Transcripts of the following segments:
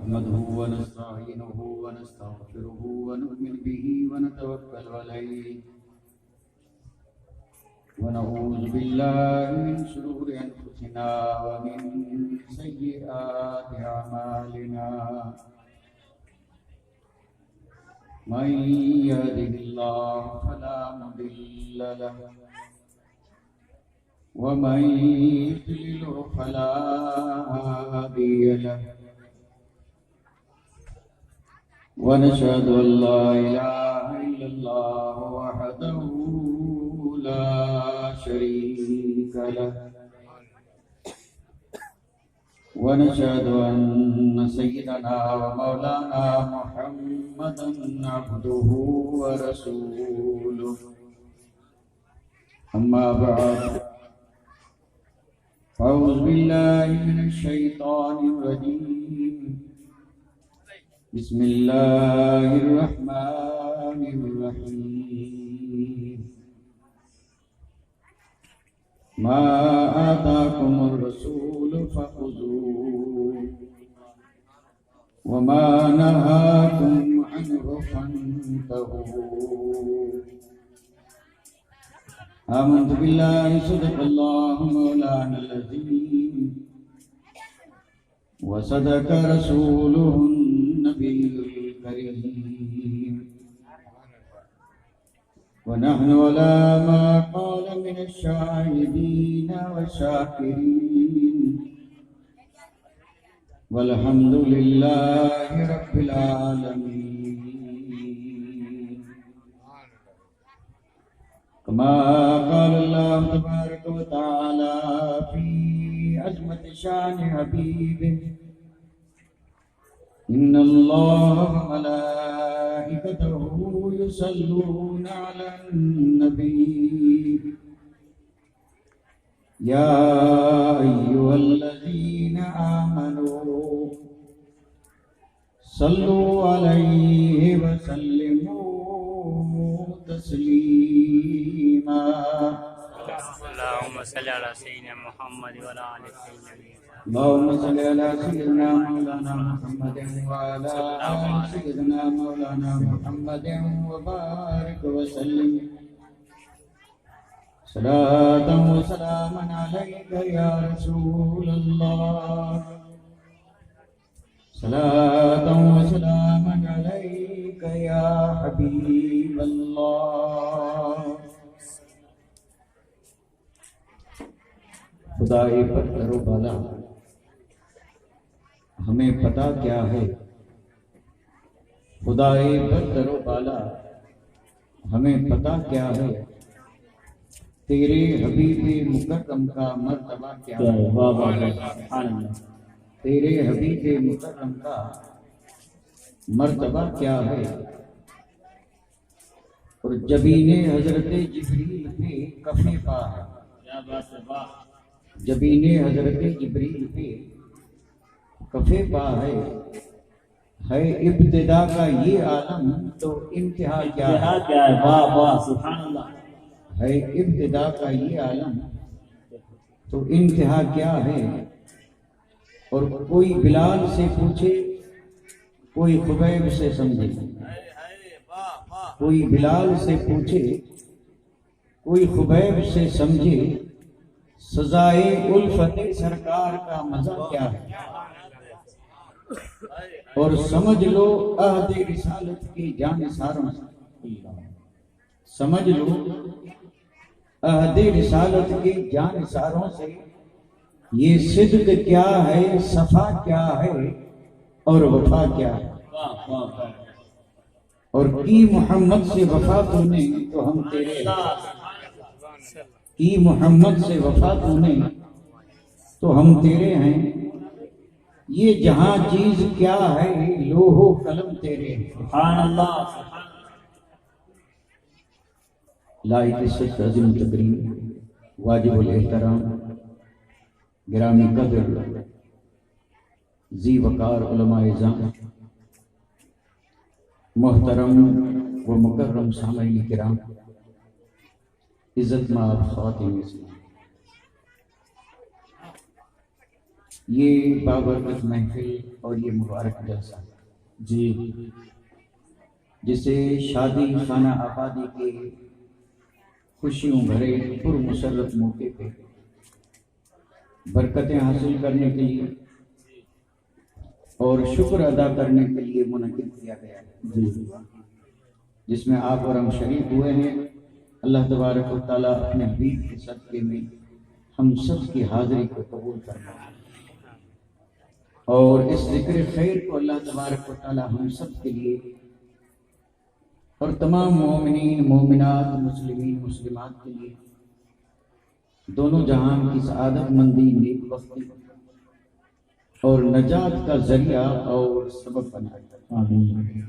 نحمده ونستعينه ونستغفره ونؤمن به ونتوكل عليه ونعوذ بالله من شرور أنفسنا ومن سيئات أعمالنا من يهده الله فلا مضل له ومن يضلل فلا هادي له ونشهد أن لا إله إلا الله وحده لا شريك له ونشهد أن سيدنا ومولانا محمدا عبده ورسوله أما بعد أعوذ بالله من الشيطان الرجيم بسم الله الرحمن الرحيم ما آتاكم الرسول فخذوه وما نهاكم عنه فانتهوا آمنت بالله صدق الله مولانا العظيم وصدق رسوله النبي الكريم ونحن على ما قال من الشاهدين والشاكرين والحمد لله رب العالمين كما قال الله تبارك وتعالى في عظمة شان حبيبه إن الله وملائكته يصلون على النبي يا أيها الذين آمنوا صلوا عليه وسلموا تسليما اللهم صل على سيدنا محمد وعلى آل سيدنا اللهم صل على سيدنا مولانا محمد وعلى آل سيدنا مولانا محمد وبارك وسلم صلاة وسلاما عليك يا رسول الله صلاة وسلاما عليك يا حبيب الله خدائے پر کرو بالا ہمیں پتا کیا ہے خدائے پر کرو بالا ہمیں پتا کیا ہے تیرے حبیب مکرم کا مرتبہ کیا ہے تیرے حبیب مکرم کا مرتبہ کیا ہے اور جبین حضرت جبریل پہ کفے پا ہے جبین حضرت جبریل پہ کفے پا ہے ابتدا کا یہ عالم تو انتہا کیا ہے ہے ابتدا کا یہ عالم تو انتہا کیا ہے اور کوئی بلال سے پوچھے کوئی خبیب سے سمجھے کوئی بلال سے پوچھے کوئی خبیب سے سمجھے سزائے الفت سرکار کا مزہ کیا ہے اور سمجھ لو عہد رسالت کی جانثاروں سے سمجھ لو عہد رسالت کی جانثاروں سے یہ صدق کیا ہے صفا کیا ہے اور وفا کیا ہے اور کی محمد سے وفا تو نے تو ہم تیرے کی محمد سے وفا تو نے تو ہم تیرے ہیں یہ جہاں چیز کیا ہے لوح و قلم تیرے سبحان اللہ لائق عزت عظیم تقریم واجب الاحترام گرامی قدر ذی وقار علماء اعظام محترم و مکرم سامعین کرام عزت مآب خواتین اسلام یہ بابرکت محفل اور یہ مبارک جلسہ جی جسے شادی خانہ آبادی کے خوشیوں بھرے پر مسرت موقع پہ برکتیں حاصل کرنے کے لیے اور شکر ادا کرنے کے لیے منعقد کیا گیا ہے، جی جس میں آپ اور ہم شریک ہوئے ہیں۔ اللہ تبارک و تعالیٰ اپنے حبیب کے صدقے میں ہم سب کی حاضری کو قبول فرمائے اور اس ذکر خیر کو اللہ تبارک و تعالیٰ ہم سب کے لیے اور تمام مومنین مومنات مسلمین مسلمات کے لیے دونوں جہان کی سعادت مندی نیک بختی اور نجات کا ذریعہ اور سبب بنائے۔ آمین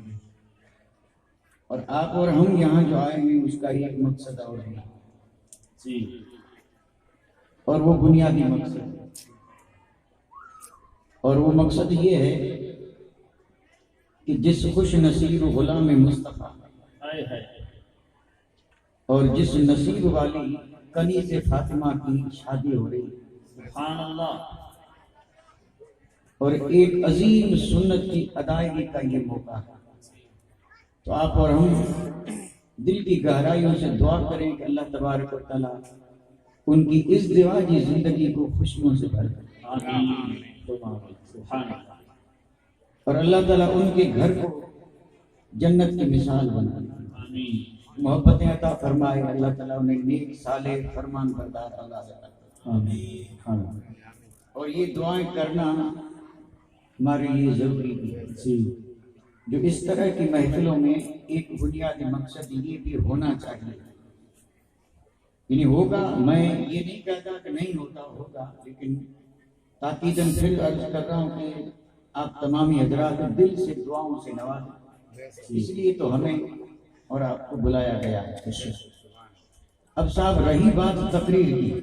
اور آپ اور ہم یہاں جو آئے ہیں اس کا ایک مقصد اور ہے، جی اور وہ بنیادی مقصد ہے، اور وہ مقصد یہ ہے کہ جس خوش نصیب غلام مصطفیٰ آئے ہے اور جس نصیب والی کنیز فاطمہ کی شادی ہو رہی سبحان اللہ اور ایک عظیم سنت کی ادائیگی کا یہ موقع ہے، تو آپ اور ہم دل کی گہرائیوں سے دعا کریں کہ اللہ تبارک و تعالیٰ ان کی ازدواجی زندگی کو خوشیوں سے بھر دے آمین سبحان اللہ اور اللہ تعالیٰ ان کے گھر کو جنت کی مثال بنا دے، آمین محبتیں عطا فرمائے، اللہ تعالیٰ انہیں نیک صالح فرمان بردار اللہ عطا فرمائے۔ آمین اور یہ دعائیں کرنا ہمارے لیے ضروری بھی ہے، جی جو اس طرح کی محفلوں میں ایک بنیادی مقصد یہ بھی ہونا چاہیے، یعنی ہوگا، میں یہ نہیں کہتا کہ نہیں ہوتا، ہوگا، لیکن تاکیداً پھر عرض کر رہا ہوں کہ آپ تمامی حضرات دل سے دعاؤں سے نوازیں، اس لیے تو ہمیں اور آپ کو بلایا گیا ہے۔ اب صاحب رہی بات تقریر کی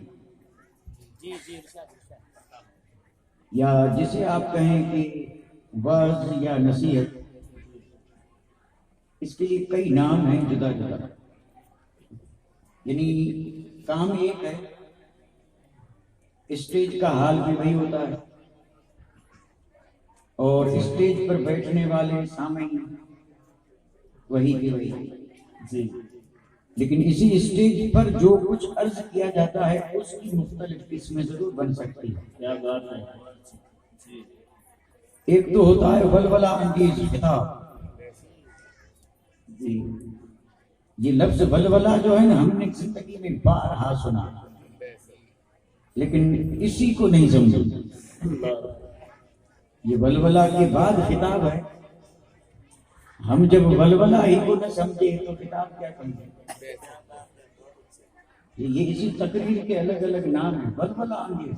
یا جسے آپ کہیں کہ وعظ یا نصیحت، اس کے لیے کئی نام ہیں جدا جدا، یعنی کام ایک ہے، اسٹیج کا حال بھی وہی ہوتا ہے اور اسٹیج پر بیٹھنے والے سامعین وہی کے وہی، جی لیکن اسی اسٹیج پر جو کچھ عرض کیا جاتا ہے اس کی مختلف قسمیں ضرور بن سکتی ہے۔ کیا بات ہے جی ایک تو ہوتا ہے ولولہ انگیز خطاب، جی یہ لفظ ولولہ جو ہے نا ہم نے زندگی میں بارہا سنا لیکن اسی کو نہیں سمجھے، یہ ولولہ کے بعد خطاب ہے، ہم جب ولولہ ہی کو نہ سمجھے تو خطاب کیا سمجھے؟ یہ اسی تقریر کے الگ الگ نام ہیں، ولولہ انگیز۔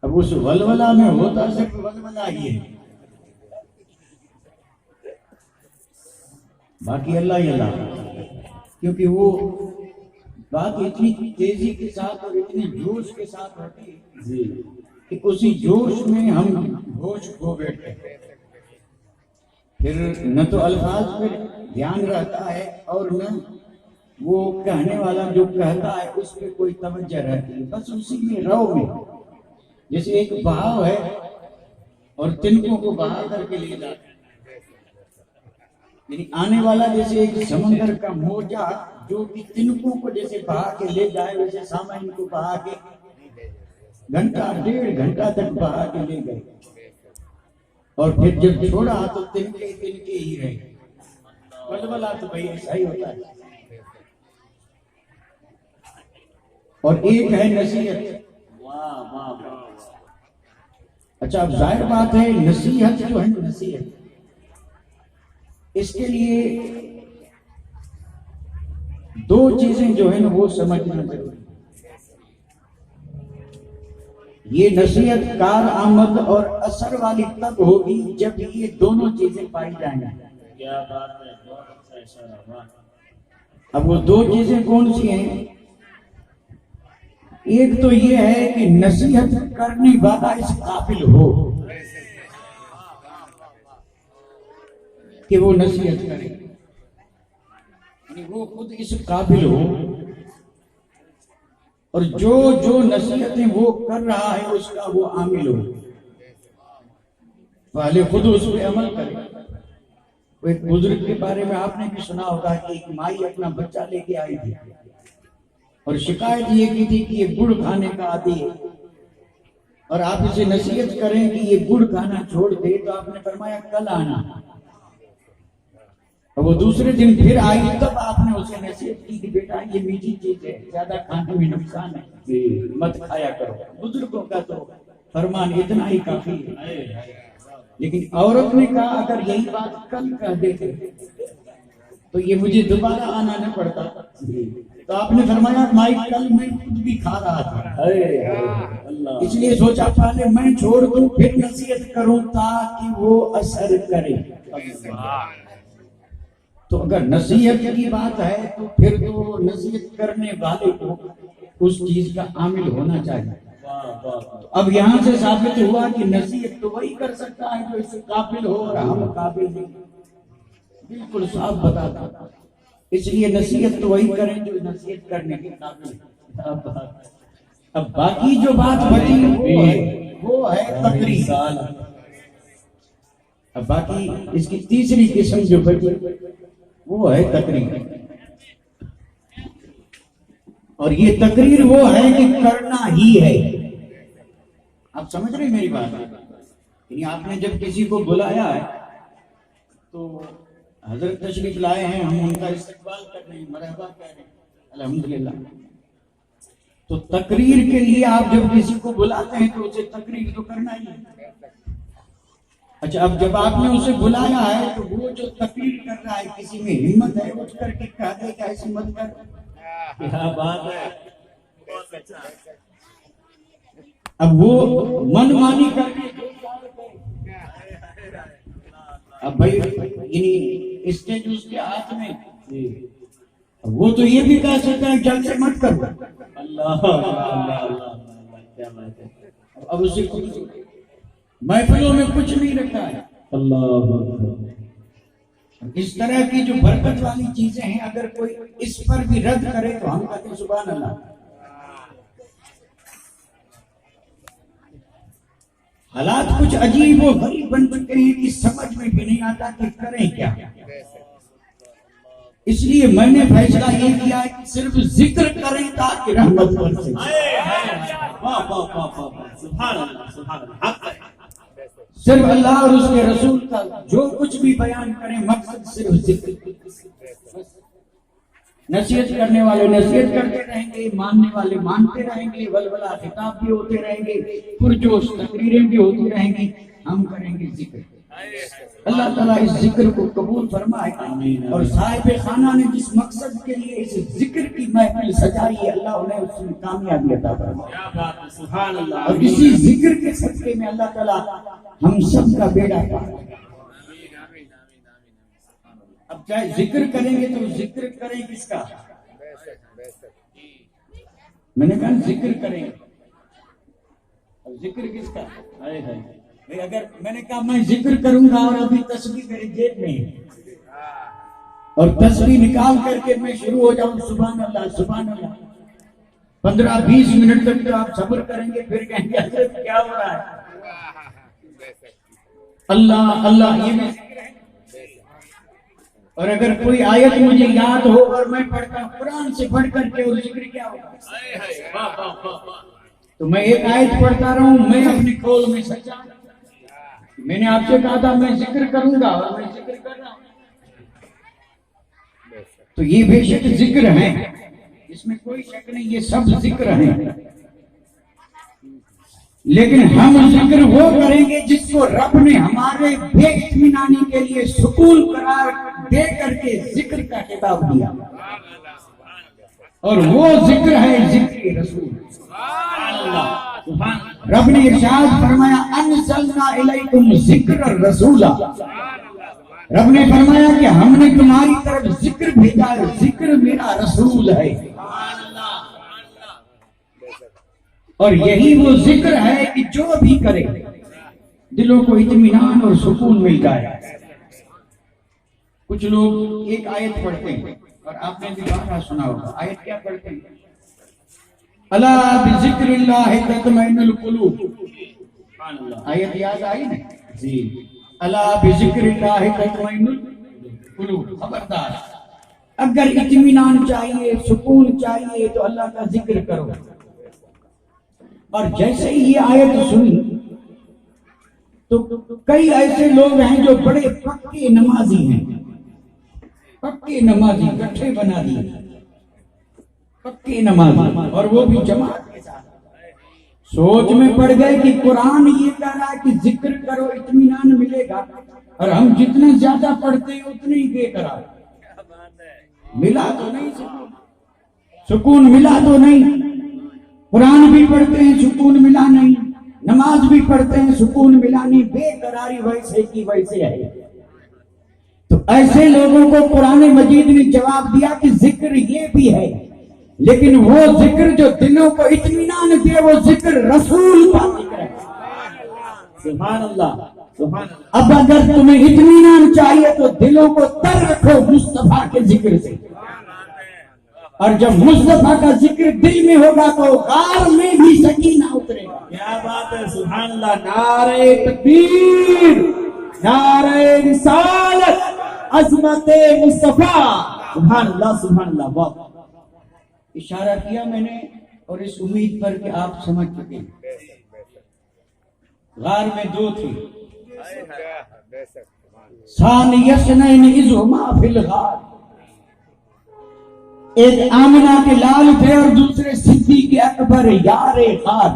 اب اس ولولہ میں ہوتا صرف ولولہ ہی ہے، باقی اللہ ہی اللہ، کیونکہ وہ بات اتنی تیزی کے ساتھ اور اتنی جوش کے ساتھ ہوتی ہے جی کہ اسی جوش میں ہم ہوش کھو بیٹھتے ہیں، پھر نہ تو الفاظ پہ دھیان رہتا ہے اور نہ وہ کہنے والا جو کہتا ہے اس پہ کوئی توجہ رہتی ہے، بس اسی میں رو میں، جیسے ایک بہاؤ ہے اور تنکوں کو بہا کر کے لے جاتا ہے، یعنی آنے والا جیسے ایک سمندر کا موجہ جو کہ تنکوں کو جیسے بہا کے لے جائے ویسے سامعین کو بہا کے گھنٹہ ڈیڑھ گھنٹہ تک بہا کے لے گئے، اور پھر جب چھوڑا تو تنکے تنکے ہی رہے۔ ولولہ تو بھائی ایسا ہی ہوتا ہے۔ اور ایک ہے نصیحت، واہ واہ واہ اچھا اب ظاہر بات ہے نصیحت جو ہے نصیحت، اس کے لیے دو چیزیں جو ہیں وہ سمجھنا ضروری ہے۔ یہ نصیحت کار آمد اور اثر والی تب ہوگی جب یہ دونوں چیزیں پائی جائیں گی۔ کیا بات ہے بہت اچھا اشارہ واہ اب وہ دو چیزیں کون سی ہیں؟ ایک تو یہ ہے کہ نصیحت کرنے والا اس قابل ہو کہ وہ نصیحت کرے، یعنی وہ خود اس قابل ہو اور جو جو نصیحتیں وہ کر رہا ہے اس کا وہ عامل ہو، پہلے خود اس پہ عمل کرے۔ وہ ایک بزرگ کے بارے میں آپ نے بھی سنا ہوگا کہ ایک مائی اپنا بچہ لے کے آئی تھی اور شکایت یہ کی تھی کہ یہ گڑ کھانے کا عادی ہے، اور آپ اسے نصیحت کریں کہ یہ گڑ کھانا چھوڑ دے، تو آپ نے فرمایا کل آنا۔ اور وہ دوسرے دن پھر آئی، تب آپ نے اسے نصیحت کی کہ بیٹا یہ میٹھی چیز ہے، زیادہ کھانے میں نقصان ہے، مت کھایا کرو۔ بزرگوں کا تو فرمان اتنا ہی کافی ہے۔ لیکن عورت نے کہا اگر یہی بات کل کہہ دیتے تو یہ مجھے دوبارہ آنا نہ پڑتا۔ تو آپ نے فرمایا مائی کل میں خود بھی کھا رہا تھا، اس لیے سوچا پہلے میں چھوڑ دوں پھر نصیحت کروں تاکہ وہ اثر کرے۔ تو اگر نصیحت کی بات ہے تو پھر تو نصیحت کرنے والے کو اس چیز کا عامل ہونا چاہیے۔ اب یہاں سے ثابت ہوا کہ نصیحت تو وہی کر سکتا ہے جو اس سے قابل ہو، اور ہم قابل نہیں، بالکل صاف بتاتا۔ اس لیے نصیحت تو وہی کریں جو نصیحت کرنے کے قابل ہے۔ اب باقی جو بات بچی وہ ہے تقریر۔ اب باقی اس کی تیسری قسم جو بچی وہ ہے تقریر، اور یہ تقریر وہ ہے کہ کرنا ہی ہے۔ آپ سمجھ رہے میری بات؟ یعنی آپ نے جب کسی کو بلایا ہے تو حضرت تشریف لائے ہیں، ہم ان کا استقبال کر رہے ہیں، مرحبا کہہ رہے ہیں، الحمدللہ۔ تو تقریر کے لیے آپ جب کسی کو بلاتے ہیں تو اسے تقریر تو کرنا ہی ہے۔ اچھا، اب جب آپ نے اسے بلایا ہے تو وہ جو تقریر کر رہا ہے، کسی میں ہمت ہے اٹھ کر کے کہہ دے کہ ایسی مت کر، کیا بات ہے۔ اب وہ من مانی کر کے اب بھائی یعنی اسٹیج اس کے ہاتھ میں، وہ تو یہ بھی کہہ سکتا ہے جل سے مت کرو۔ اللہ کیا بات ہے۔ اب اسے کچھ محفلوں میں کچھ نہیں رکھا ہے۔ اللہ اس طرح کی جو برکت والی چیزیں ہیں، اگر کوئی اس پر بھی رد کرے تو ہم کہتے ہیں سبحان اللہ۔ حالات کچھ عجیب و غریب بن چکے ہیں کہ سمجھ میں بھی نہیں آتا کہ کریں کیا۔ اس لیے میں نے فیصلہ یہ کیا ہے کہ صرف ذکر کریں تاکہ رحمت برسے۔ صرف اللہ اور اس کے رسول کا جو کچھ بھی بیان کریں، مقصد صرف ذکر۔ نصیحت کرنے والے نصیحت کرتے رہیں گے، ماننے والے مانتے رہیں گے، ولولہ خطاب بھی ہوتے رہیں گے، پرجوش تقریریں بھی ہوتی رہیں گی، ہم کریں گے ذکر۔ اللہ تعالیٰ اس ذکر کو قبول فرمائے، اور صاحب خانہ نے جس مقصد کے لیے اس ذکر کی محفل سجائی ہے، اللہ انہیں اس میں کامیابی عطا فرمائے، اور اسی ذکر کے صدقے میں اللہ تعالیٰ ہم سب کا بیڑا پار۔ اب چاہے ذکر کریں گے تو ذکر کریں کس کا؟ میں نے کہا ذکر کریں گے، اب ذکر کس کا؟ اگر میں نے کہا میں ذکر کروں گا اور ابھی تسبیح میری جیب میں ہے اور تسبیح نکال کر کے میں شروع ہو جاؤں سبحان اللہ سبحان اللہ، 15-20 منٹ تک تو آپ صبر کریں گے، پھر کہیں گے حضرت کیا ہو رہا ہے؟ اللہ اللہ، یہ میں ذکر ہے۔ اور اگر کوئی آیت مجھے یاد ہو اور میں پڑھتا ہوں قرآن سے پڑھ کر کے، اور ذکر کیا ہوگا؟ تو میں ایک آیت پڑھتا رہوں، میں اپنے قول میں سچا۔ میں نے آپ سے کہا تھا میں ذکر کروں گا اور میں ذکر کر رہا ہوں، تو یہ بے شک ذکر ہے، اس میں کوئی شک نہیں، یہ سب ذکر ہیں۔ لیکن ہم ذکر وہ کریں گے جس کو رب نے ہمارے بے اطمینانی کے لیے سکون قرار دے کر کے ذکر کا خطاب دیا، اور وہ ذکر ہے ذکر رسول۔ رب نے ارشاد فرمایا انزلنا الیکم ذکر الرسول، رب نے فرمایا کہ ہم نے تمہاری طرف ذکر بھیجا ہے، ذکر میرا رسول ہے، اور یہی وہ ذکر ہے کہ جو بھی کرے دلوں کو اطمینان اور سکون مل جائے۔ کچھ لوگ ایک آیت پڑھتے ہیں اور آپ نے بھی بارہا سنا ہوگا، آیت کیا پڑھتے ہیں؟ الا بذکر اللہ تطمئن القلوب. سبحان اللہ. آیت یاد آئی نا؟ جی الا بذکر اللہ تطمئن القلوب. خبردار، اگر اطمینان چاہیے، سکون چاہیے تو اللہ کا ذکر کرو. اور جیسے ہی یہ آیت سنی تو کئی ایسے لوگ ہیں جو بڑے پکے نمازی ہیں، پکے نمازی گٹھے بنا دیے، پکے نمازی، اور وہ بھی جماعت کے ساتھ. سوچ میں پڑ گئے کہ قرآن یہ کہہ رہا ہے کہ ذکر کرو اطمینان ملے گا، اور ہم جتنا زیادہ پڑھتے ہیں اتنے ہی بے قرار. ملا تو نہیں سکون، سکون ملا تو نہیں. قرآن بھی پڑھتے ہیں سکون ملا نہیں، نماز بھی پڑھتے ہیں سکون ملا نہیں، بے قراری ویسے کی ویسے ہے. تو ایسے لوگوں کو قرآن مجید نے جواب دیا کہ ذکر یہ بھی ہے، لیکن وہ ذکر جو دلوں کو اطمینان دے وہ ذکر رسول کا ذکر ہے. سبحان اللہ. سبحان اللہ. اب اگر تمہیں اطمینان چاہیے تو دلوں کو تر رکھو مصطفیٰ کے ذکر سے، اور جب مصطفیٰ کا ذکر دل میں ہوگا تو غار میں بھی سکینہ اترے گا. کیا بات ہے. سبحان اللہ. نعرہ تکبیر، نعرہ رسالت، عظمت مصطفیٰ. سبحان اللہ. سبحان اللہ. واہ. اشارہ کیا میں نے، اور اس امید پر کہ آپ سمجھ چکے. غار میں دو تھے، ثانی اثنین اذ ہما فی الغار. ایک آمنہ کے لال تھے اور دوسرے صدیق اکبر یار غار.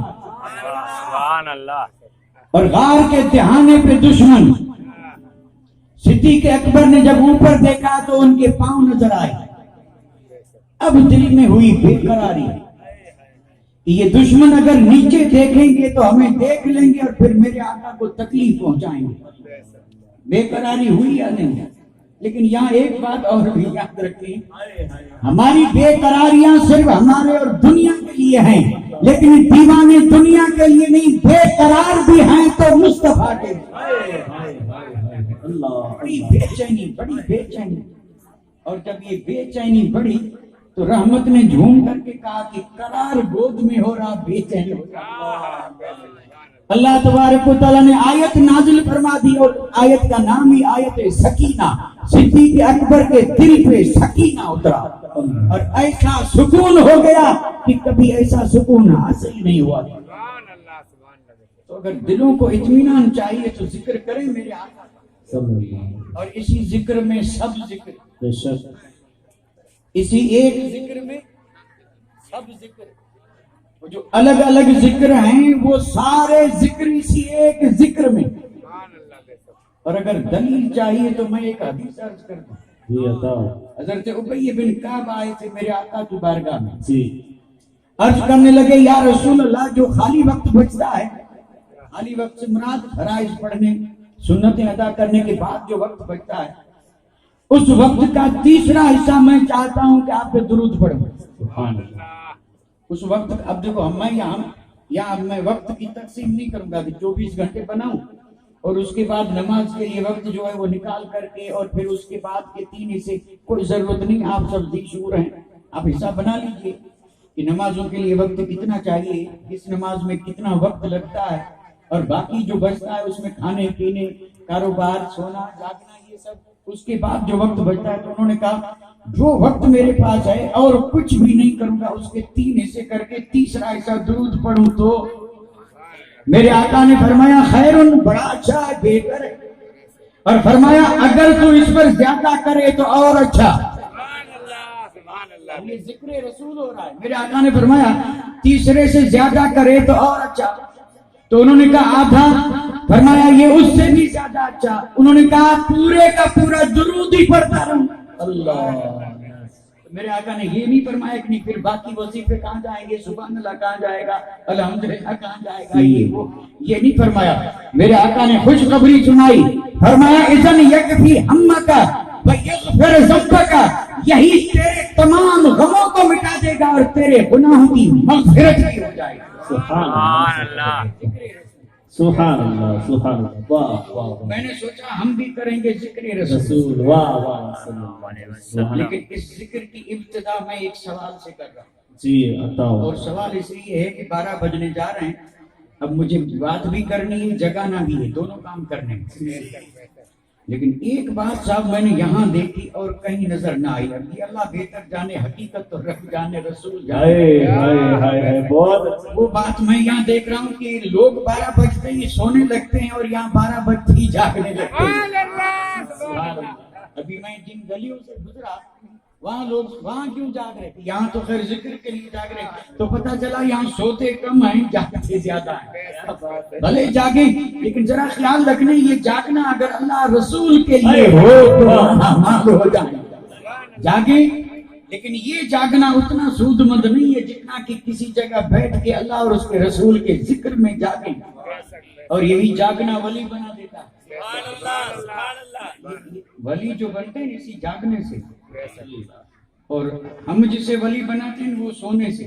سبحان اللہ. اور غار کے دہانے پہ دشمن. صدیق اکبر نے جب اوپر دیکھا تو ان کے پاؤں نظر آئے. اب دل میں ہوئی بے قراری، یہ دشمن اگر نیچے دیکھیں گے تو ہمیں دیکھ لیں گے اور پھر میرے آقا کو تکلیف پہنچائیں گے. بے قراری ہوئی یا نہیں؟ لیکن یہاں ایک بات اور بھی یاد رکھیں، ہماری بے قراریاں صرف ہمارے اور دنیا کے لیے ہیں، لیکن دیوانے دنیا کے لیے نہیں، بے قرار بھی ہیں تو مصطفیٰ کے لیے. بڑی بے چینی، بڑی بے چینی. اور جب یہ بے چینی بڑھی تو رحمت نے جھوم کر کے کہا کہ قرار گود میں ہو رہا بے چین ہو رہا. اللہ تبارک و تعالیٰ نے آیت نازل فرما دی، اور آیت کا نام ہی آیت سکینہ. صدیق اکبر کے دل پہ سکینہ اترا اور ایسا سکون ہو گیا کہ کبھی ایسا سکون حاصل نہیں ہوا. تو اگر دلوں کو اطمینان چاہیے تو ذکر کریں میرے آقا، اور اسی ذکر میں سب ذکر، بے شک اسی ایک ذکر میں سب ذکر. وہ جو الگ الگ ذکر ہیں وہ سارے ذکر اسی ایک ذکر میں. اور اگر دلیل چاہیے تو میں ایک حدیث عرض کر دوں. جی عطا. حضرت ابی بن کعب آئے تھے میرے آقا کی بارگاہ میں. جی عرض کرنے لگے یا رسول اللہ، جو خالی وقت بچتا ہے، خالی وقت سے مراد فرائض پڑھنے، سنتیں ادا کرنے کے بعد جو وقت بچتا ہے، اس وقت کا تیسرا حصہ میں چاہتا ہوں کہ آپ پہ درود پڑھوں. سبحان اللہ. اس وقت اب دیکھو یہاں میں وقت کی تقسیم نہیں کروں گا کہ 24 گھنٹے بناؤں اور اس کے بعد نماز کے لیے وقت جو ہے وہ نکال کر کے اور پھر اس کے بعد کے 3 حصے. کوئی ضرورت نہیں، آپ سب ذی شعور ہیں، آپ حصہ بنا لیجئے کہ نمازوں کے لیے وقت کتنا چاہیے، کس نماز میں کتنا وقت لگتا ہے، اور باقی جو بچتا ہے اس میں کھانے پینے، کاروبار، سونا جاگنا، یہ سب اس کے بعد جو وقت بچتا ہے. تو انہوں نے کہا جو وقت میرے پاس ہے اور کچھ بھی نہیں کروں گا، اس کے 3 حصے کر کے تیسرا حصہ درود پڑھوں. تو میرے آقا نے فرمایا خیرن، بڑا اچھا ہے، بہتر ہے، اور فرمایا اگر تو اس پر زیادہ کرے تو اور اچھا. یہ ذکر رسول ہو رہا ہے. میرے آقا نے فرمایا تیسرے سے زیادہ کرے تو اور اچھا. تو انہوں نے کہا آدھا، فرمایا یہ اس سے بھی زیادہ اچھا. انہوں نے کہا پورے کا پورا درود ہی پڑھتا رہوں. اللہ. میرے آقا نے یہ نہیں فرمایا کہ نہیں پھر باقی وظیفے کہاں جائیں گے، سبحان اللہ کہاں جائے گا، الحمدللہ کہاں جائے گا، یہ نہیں فرمایا. میرے آقا نے خوشخبری سنائی، فرمایا اذن یکفی ہمک ویغفر ذنبک، یہی تیرے تمام غموں کو مٹا دے گا اور تیرے گناہوں کی مغفرت بھی ہو جائے گا. سبحان اللہ. سبحان اللہ. سبحان اللہ. واہ واہ. میں نے سوچا ہم بھی کریں گے ذکر رسول. رسول. واہ واہ. صلی اللہ علیہ وسلم. لیکن اس ذکر کی ابتدا میں ایک سوال سے کر رہا ہوں. جی عطا ہو. اور سوال اس لیے ہے کہ 12 بجنے جا رہے ہیں، اب مجھے بات بھی کرنی ہے، جگانا بھی ہے، دونوں کام کرنے ہیں. لیکن ایک بات صاحب میں نے یہاں دیکھی اور کہیں نظر نہ آئی. اب یہ اللہ بہتر جانے، حقیقت تو رب جانے، رسول جانے. ہائے بہت اچھا. وہ بات میں یہاں دیکھ رہا ہوں کہ لوگ 12 بجتے ہی سونے لگتے ہیں اور یہاں 12 بجتے ہی جاگنے لگتے ہیں. ابھی میں جن گلیوں سے گزرا وہاں لوگ وہاں کیوں جاگ رہے تھے؟ یہاں تو خیر ذکر کے لیے جاگ رہے ہیں. تو پتہ چلا یہاں سوتے کم ہیں، جاگتے زیادہ ہیں. بھلے جاگیں لیکن ذرا خیال رکھنا یہ جاگنا اگر اللہ رسول کے لیے ہو تو اعمال ہو جائیں. جاگیں لیکن یہ جاگنا اتنا سود مند نہیں ہے جتنا کہ کسی جگہ بیٹھ کے اللہ اور اس کے رسول کے ذکر میں جاگیں. اور یہی جاگنا ولی بنا دیتا ہے. ولی جو بنتے ہیں اسی جاگنے سے، اور ہم جسے ولی بناتے ہیں وہ سونے سے.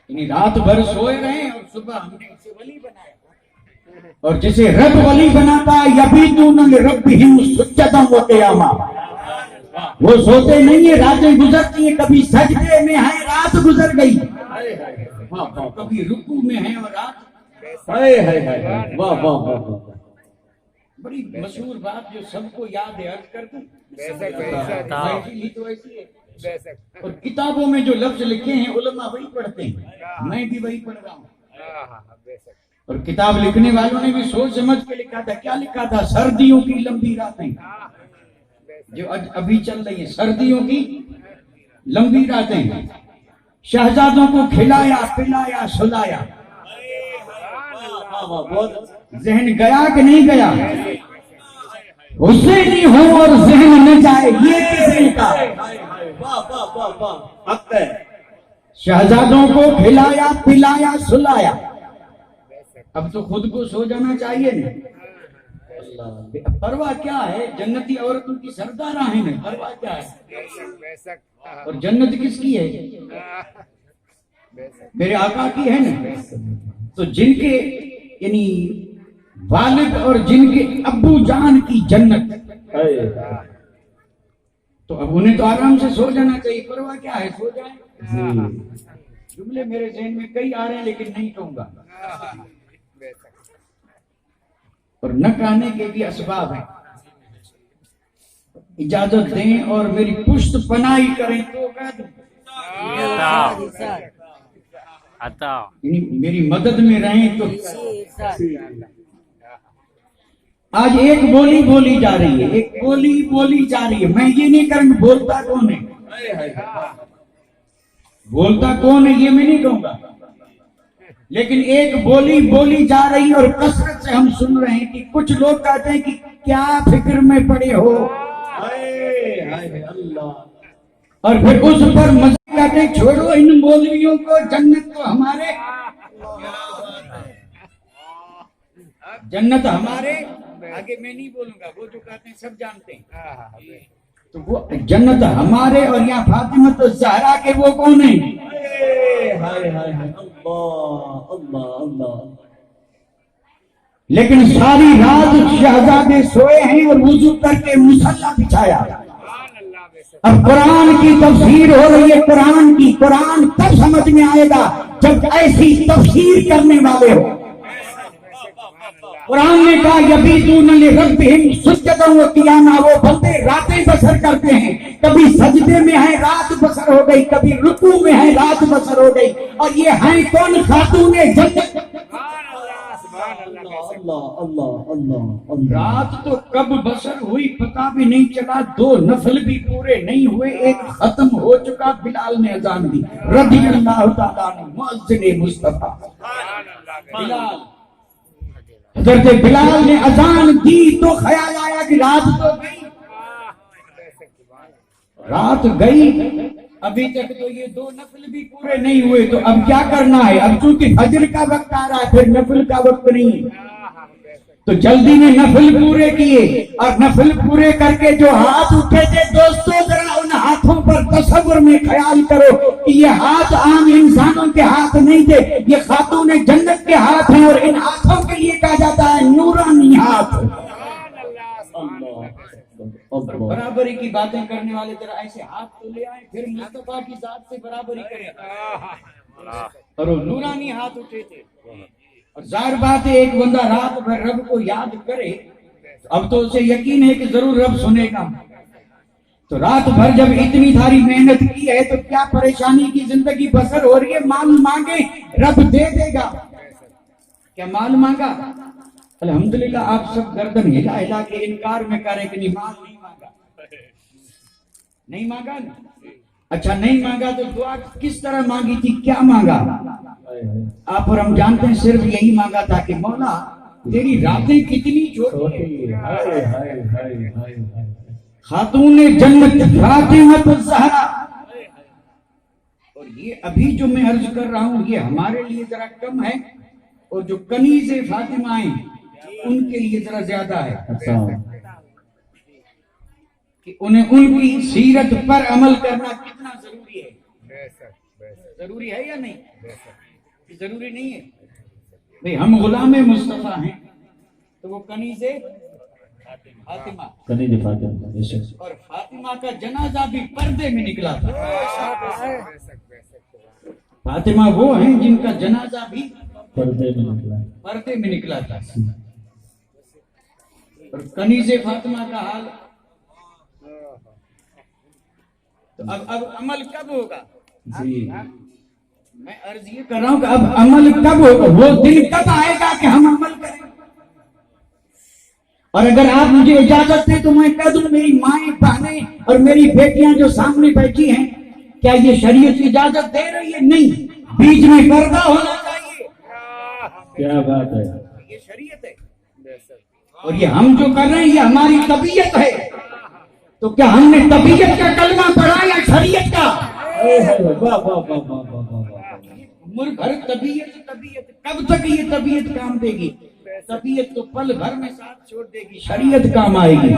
یعنی رات بھر سوئے رہے اور صبح ہم نے اسے ولی بنایا. اور جسے رب ولی بناتا ہے یبیتون لربہم سجدا و قیاما، وہ سوتے نہیں ہیں، راتیں گزرتی ہیں، کبھی سجدے میں ہیں رات گزر گئی، کبھی رکوع میں ہیں اور رات. واہ واہ واہ. بڑی مشہور بات جو سب کو یاد ہے، عرض کر دوں. ہی تو ایسی ہے. اور کتابوں میں جو لفظ لکھے ہیں علماء وہی پڑھتے ہیں، میں بھی وہی پڑھ رہا ہوں. اور کتاب لکھنے والوں نے بھی سوچ سمجھ کے لکھا تھا. کیا لکھا تھا؟ سردیوں کی لمبی راتیں جو ابھی چل رہی ہیں، سردیوں کی لمبی راتیں، شہزادوں کو کھلایا پلایا سلایا. ذہن گیا کہ نہیں گیا؟ حسینی ہو اور ذہن نہ جائے، یہ کسی کا حق ہے. شہزادوں کو کھلایا پلایا سلایا. اب تو خود کو سو جانا چاہیے نا. پرواہ کیا ہے؟ جنتی عورتوں کی سردار ہیں نا، پرواہ کیا ہے؟ اور جنت کس کی ہے؟ میرے آقا کی ہے نا. تو جن کے یعنی والد اور جن کے ابو جان کی جنت، تو اب انہیں تو آرام سے سو جانا چاہیے. پرواہ کیا ہے؟ سو جائیں. جملے میرے ذہن میں کئی آ رہے ہیں لیکن نہیں کہوں گا. اور نہ کہنے کے بھی اسباب ہیں. اجازت دیں اور میری پشت پناہی کریں تو کہہ دوں، یعنی میری مدد میں رہیں تو. آج ایک بولی بولی جا رہی ہے، ایک بولی بولی جا رہی ہے. میں یہ نہیں کروں گا بولتا کون ہے، بولتا کون ہے یہ میں نہیں کہوں گا، لیکن ایک بولی بولی جا رہی اور کثرت سے ہم سن رہے ہیں کہ کچھ لوگ کہتے ہیں کہ کیا فکر میں پڑے ہو، اور پھر اس پر مزید کہتے ہیں چھوڑو ان مولویوں کو، جنت تو ہمارے، جنت ہمارے. آگے میں نہیں بولوں گا، وہ جو کہتے ہیں سب جانتے ہیں. تو وہ جنت ہمارے اور یہاں فاطمہ الزہرا کے وہ کون ہیں؟ لیکن ساری رات شہزادے سوئے ہیں اور وضو کر کے مصلی بچھایا. اب قرآن کی تفسیر ہو رہی ہے، قرآن کی. قرآن تب سمجھ میں آئے گا جب ایسی تفسیر کرنے والے ہو. قرآن نے کہا یبیتون لربہم سجدا و قیاما، وہ بندے راتیں بسر کرتے ہیں، کبھی سجدے میں ہیں رات بسر ہو گئی، کبھی رکوع میں ہیں رات بسر ہو گئی. اور یہ ہیں کون؟ خاتون جنت. رات تو کب بسر ہوئی پتہ بھی نہیں چلا، 2 نفل بھی پورے نہیں ہوئے، ایک ختم ہو چکا. بلال نے اذان دی رضی اللہ تعالیٰ عنہ، مؤذن مصطفیٰ بلال. حضرت بلال نے اذان دی تو خیال آیا کہ رات تو گئی، رات گئی. ابھی تک تو یہ 2 نفل بھی پورے نہیں ہوئے، تو اب کیا کرنا ہے؟ اب چونکہ فجر کا وقت آ رہا ہے، پھر نفل کا وقت نہیں، تو جلدی میں نفل پورے کیے. اور نفل پورے کر کے جو ہاتھ اٹھے تھے دوستوں، ذرا ان ہاتھوں پر تصور میں خیال کرو کہ یہ ہاتھ عام انسانوں کے ہاتھ نہیں تھے، یہ خاتون جنت کے ہاتھ ہیں. اور ان ہاتھوں کے لیے کہا جاتا ہے نورانی ہاتھ. برابر برابری کی باتیں کرنے والے ذرا ایسے ہاتھ تو لے آئے، پھر مصطفیٰ کی ذات سے برابری کریں. اور وہ نورانی ہاتھ اٹھے تھے. اور ظاہر بات ہے ایک بندہ رات بھر رب کو یاد کرے، اب تو اسے یقین ہے کہ ضرور رب سنے گا. تو رات بھر جب اتنی ساری محنت کی ہے تو کیا پریشانی کی زندگی بسر ہو رہی ہے. مال مانگے رب دے دے گا. کیا مال مانگا؟ الحمدللہ آپ سب گردن ہلا ہلا کے انکار میں کریں کہ نہیں، مال نہیں مانگا. نہیں مانگا نا؟ اچھا نہیں مانگا تو دعا کس طرح مانگی تھی، کیا مانگا؟ آپ اور ہم جانتے ہیں صرف یہی مانگا تھا کہ مولا تیری راتیں کتنی چھوٹی ہیں. خاتون جنت فاطمہ الزہرا. اور یہ ابھی جو میں عرض کر رہا ہوں یہ ہمارے لیے ذرا کم ہے، اور جو کنیز فاطمہ ہیں ان کے لیے ذرا زیادہ ہے کہ انہیں ان کی سیرت پر عمل کرنا کتنا ضروری ہے. ضروری ہے یا نہیں؟ ضروری نہیں ہے. بھئی ہم غلام مصطفیٰ ہیں تو وہ کنیز فاطمہ، اور فاطمہ کا جنازہ بھی پردے میں نکلا تھا. فاطمہ وہ ہیں جن کا جنازہ بھی پردے میں نکلا تھا. اور کنیز فاطمہ کا حال. تو اب عمل کب ہوگا؟ میں عرض یہ کر رہا ہوں کہ اب عمل کب ہوگا، وہ دن کب آئے گا کہ ہم عمل کریں. اور اگر آپ مجھے اجازت دیں تو میں کہہ دوں میری مائیں بہنیں اور میری بیٹیاں جو سامنے بیٹھی ہیں، کیا یہ شریعت اجازت دے رہی ہے؟ نہیں. بیچ میں پردہ ہونا چاہیے. کیا بات ہے، یہ شریعت ہے. اور یہ ہم جو کر رہے ہیں یہ ہماری طبیعت ہے. تو کیا ہم نے طبیعت کا کلمہ پڑھا یا شریعت کا؟ عمر بھر طبیعت کب تک یہ طبیعت کام دے گی؟ طبیعت تو پل بھر میں ساتھ چھوڑ دے گی، شریعت کام آئے گی.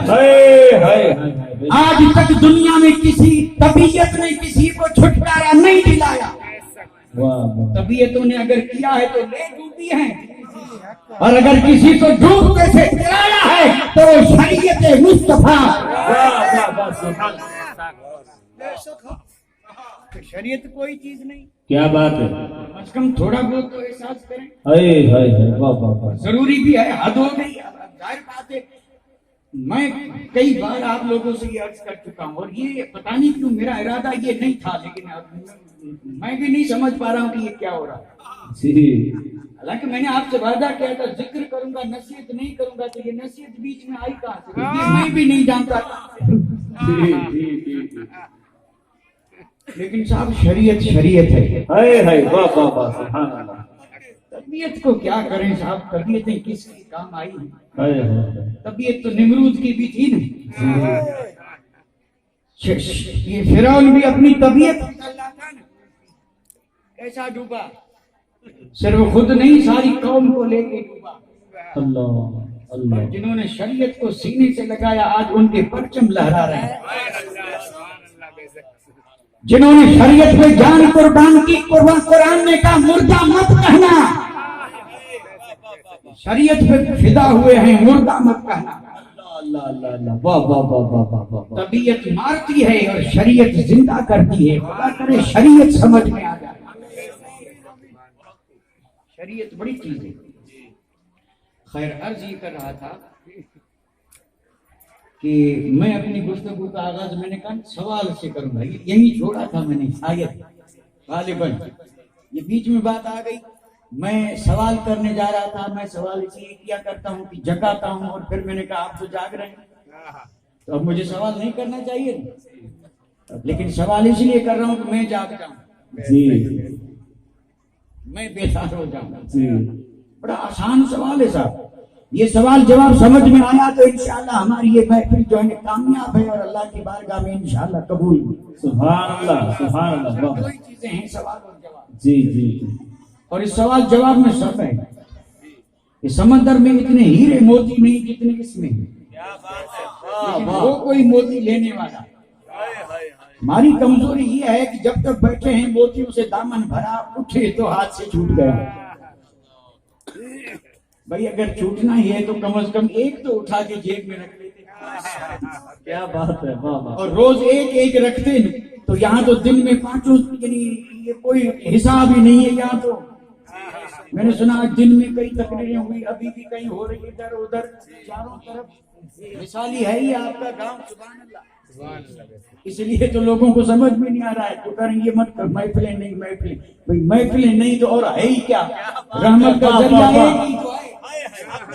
آج تک دنیا میں کسی طبیعت نے کسی کو چھٹکارا نہیں دلایا. طبیعتوں نے اگر کیا ہے تو لے ڈوبی ہیں، اور اگر کسی کو ڈوبتے سے گرایا ہے تو وہ شریعت مصطفیٰ. شریعت کوئی چیز نہیں. کیا بات ہے، کم از کم تھوڑا بہت تو احساس کریں. ضروری بھی ہے، حد ہو گئی. ظاہر بات ہے میں کئی بار آپ لوگوں سے یہ عرض کر چکا ہوں، اور یہ پتہ نہیں کیوں میرا ارادہ یہ نہیں تھا، لیکن میں بھی نہیں سمجھ پا رہا ہوں کہ یہ کیا ہو رہا ہے. حالانکہ میں نے آپ سے وعدہ کیا تھا ذکر کروں گا نصیحت نہیں کروں گا، تو یہ نصیحت بیچ میں آئی کہاں سے؟ یہ میں بھی نہیں جانتا تھا. لیکن صاحب شریعت ہے. طبیعت کو کیا کریں صاحب، طبیعتیں کس کی کام آئی ہیں؟ طبیعت تو نمرود کی بھی تھی نا. یہ فرعون بھی اپنی طبیعت کیسا ڈوبا، صرف خود نہیں ساری قوم کو لے کے ڈوبا. جنہوں نے شریعت کو سینے سے لگایا آج ان کے پرچم لہرا رہے ہیں. جنہوں نے شریعت پہ جان قربان کی، قرآن نے کہا مردہ مت کہنا. شریعت پہ فدا ہوئے ہیں، مردہ مت کہنا. طبیعت مارتی ہے اور شریعت زندہ کرتی ہے. خدا کرے شریعت سمجھ میں آ جائے. شریعت بڑی چیز ہے. خیر عرض یہ کر رہا تھا کہ میں اپنی گفتگو کا آغاز میں نے کہا سوال سے کروں گا. یہی چھوڑا تھا میں نے شاید غالباً یہ بیچ میں بات آ گئی. میں سوال کرنے جا رہا تھا. میں سوال اس لیے کیا کرتا ہوں کہ جگاتا ہوں، اور پھر میں نے کہا آپ تو جاگ رہے ہیں تو اب مجھے سوال نہیں کرنا چاہیے، لیکن سوال اس لیے کر رہا ہوں کہ میں جاگ جاؤں، میں بیدار ہو جاؤں. بڑا آسان سوال ہے صاحب. یہ سوال جواب سمجھ میں آیا تو انشاءاللہ ہماری یہ محفل جو ہے کامیاب ہے اور اللہ کی بارگاہ میں انشاءاللہ قبول. سبحان اللہ، سبحان اللہ. دو ہی چیزیں ہیں، سوال اور جواب. جی اور اس سوال جواب میں سب ہے. کہ سمندر میں اتنے ہیرے موتی نہیں جتنے اس میں ہیں، لیکن وہ کوئی موتی لینے والا. ہماری کمزوری یہ ہے کہ جب تک بیٹھے ہیں موتیوں سے دامن بھرا، اٹھے تو ہاتھ سے چھوٹ گیا. بھائی اگر چھوٹنا ہی ہے تو کم از کم ایک تو اٹھا کے جیب میں رکھ لیتے. کیا بات ہے، واہ واہ. اور روز ایک ایک رکھتے ہیں تو یہاں تو دن میں 5 یعنی یہ کوئی حساب ہی نہیں ہے. یہاں تو میں نے سنا دن میں کئی تقریریں ہوئی، ابھی بھی کہیں ہو رہی ادھر ادھر چاروں طرف. مثالی ہے ہی آپ کا گاؤں. سبحان اللہ. اس لیے تو لوگوں کو سمجھ میں نہیں آ رہا ہے تو کریں یہ مت کر محفلیں نہیں محفلیں بھائی محفلیں نہیں تو اور ہے ہی کیا. رحمت کا ذریعہ ایک ہی تو ہے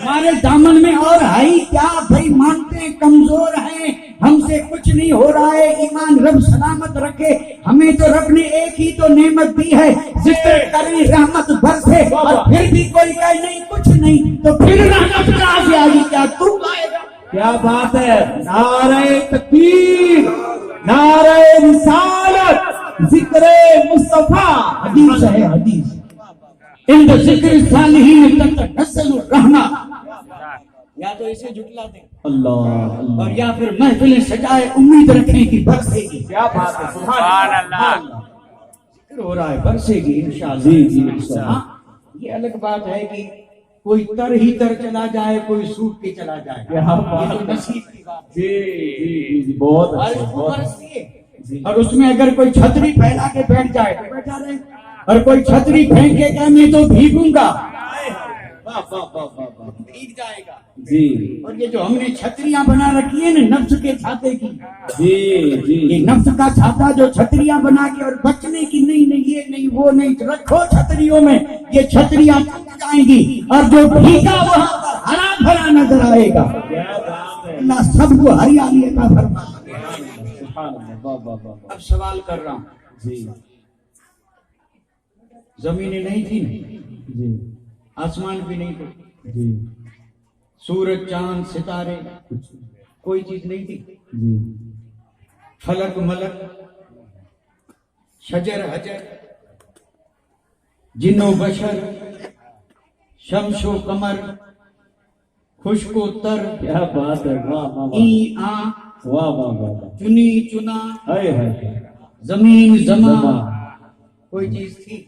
ہمارے دامن میں، اور ہے ہی کیا بھائی. مانتے ہیں کمزور ہیں، ہم سے کچھ نہیں ہو رہا ہے. ایمان رب سلامت رکھے. ہمیں تو رب نے ایک ہی تو نعمت دی ہے، ذکر کریں رحمت برسے، اور پھر بھی کوئی کہے نہیں کچھ نہیں تو پھر رحمت کہاں سے آئی؟ کیا تو آئے گا؟ کیا بات ہے. نعرہ تکبیر، نعرہ رسالت، ذکر مصطفیٰ. حدیث ہے حدیث، عند ذکر صالحین تتنزل الرحمہ. یا تو اسے جھٹلا دیں اللہ اور یا پھر محفلیں سجائے امید رکھیں کہ برسے گی. کیا بات ہے. سبحان اللہ. ذکر ہو رہا ہے برسے گی انشاءاللہ. جی جی انشاءاللہ. ہاں یہ الگ بات ہے کہ کوئی تر ہی تر چلا جائے، کوئی سوکھ کے چلا جائے. کیا بات یہ ہے. تو نصیب کی بات ہے. جی جی بہت بارش اچھا، کو بہت برستی ہے اور اس میں اگر کوئی چھتری پھیلا کے بیٹھ جائے تو بیٹھا رہے، اور کوئی چھتری پھینک کے کہ میں تو بھیگوں گا، بھیگ جائے گا. جی اور یہ جو ہم نے چھتریاں بنا رکھی ہیں نا نفس کے چھاتے کی، جی جی یہ نفس کا چھاتا جو چھتریاں بنا کے اور بچنے کی نہیں یہ نہیں وہ نہیں رکھو چھتریوں میں، یہ چھتریاں ٹوٹ جائیں گی اور جو بھیگا وہاں پر ہرا بھرا نظر آئے گا. کیا بات ہے. اللہ سب کو ہریالی عطا فرمائے. سبحان اللہ. واہ واہ واہ واہ. اب سوال کر رہا ہوں، جی زمینیں نہیں تھی نا، جی آسمان بھی نہیں تھے، جی سورج چاند ستارے کوئی چیز نہیں تھی، جی فلک ملک شجر حجر جن و بشر شمس و قمر خشک و تر کیا بات ہے. واہ واہ واہ ای آ واہ واہ واہ. چنی چنا ہائے ہائے. زمین زمان کوئی چیز تھی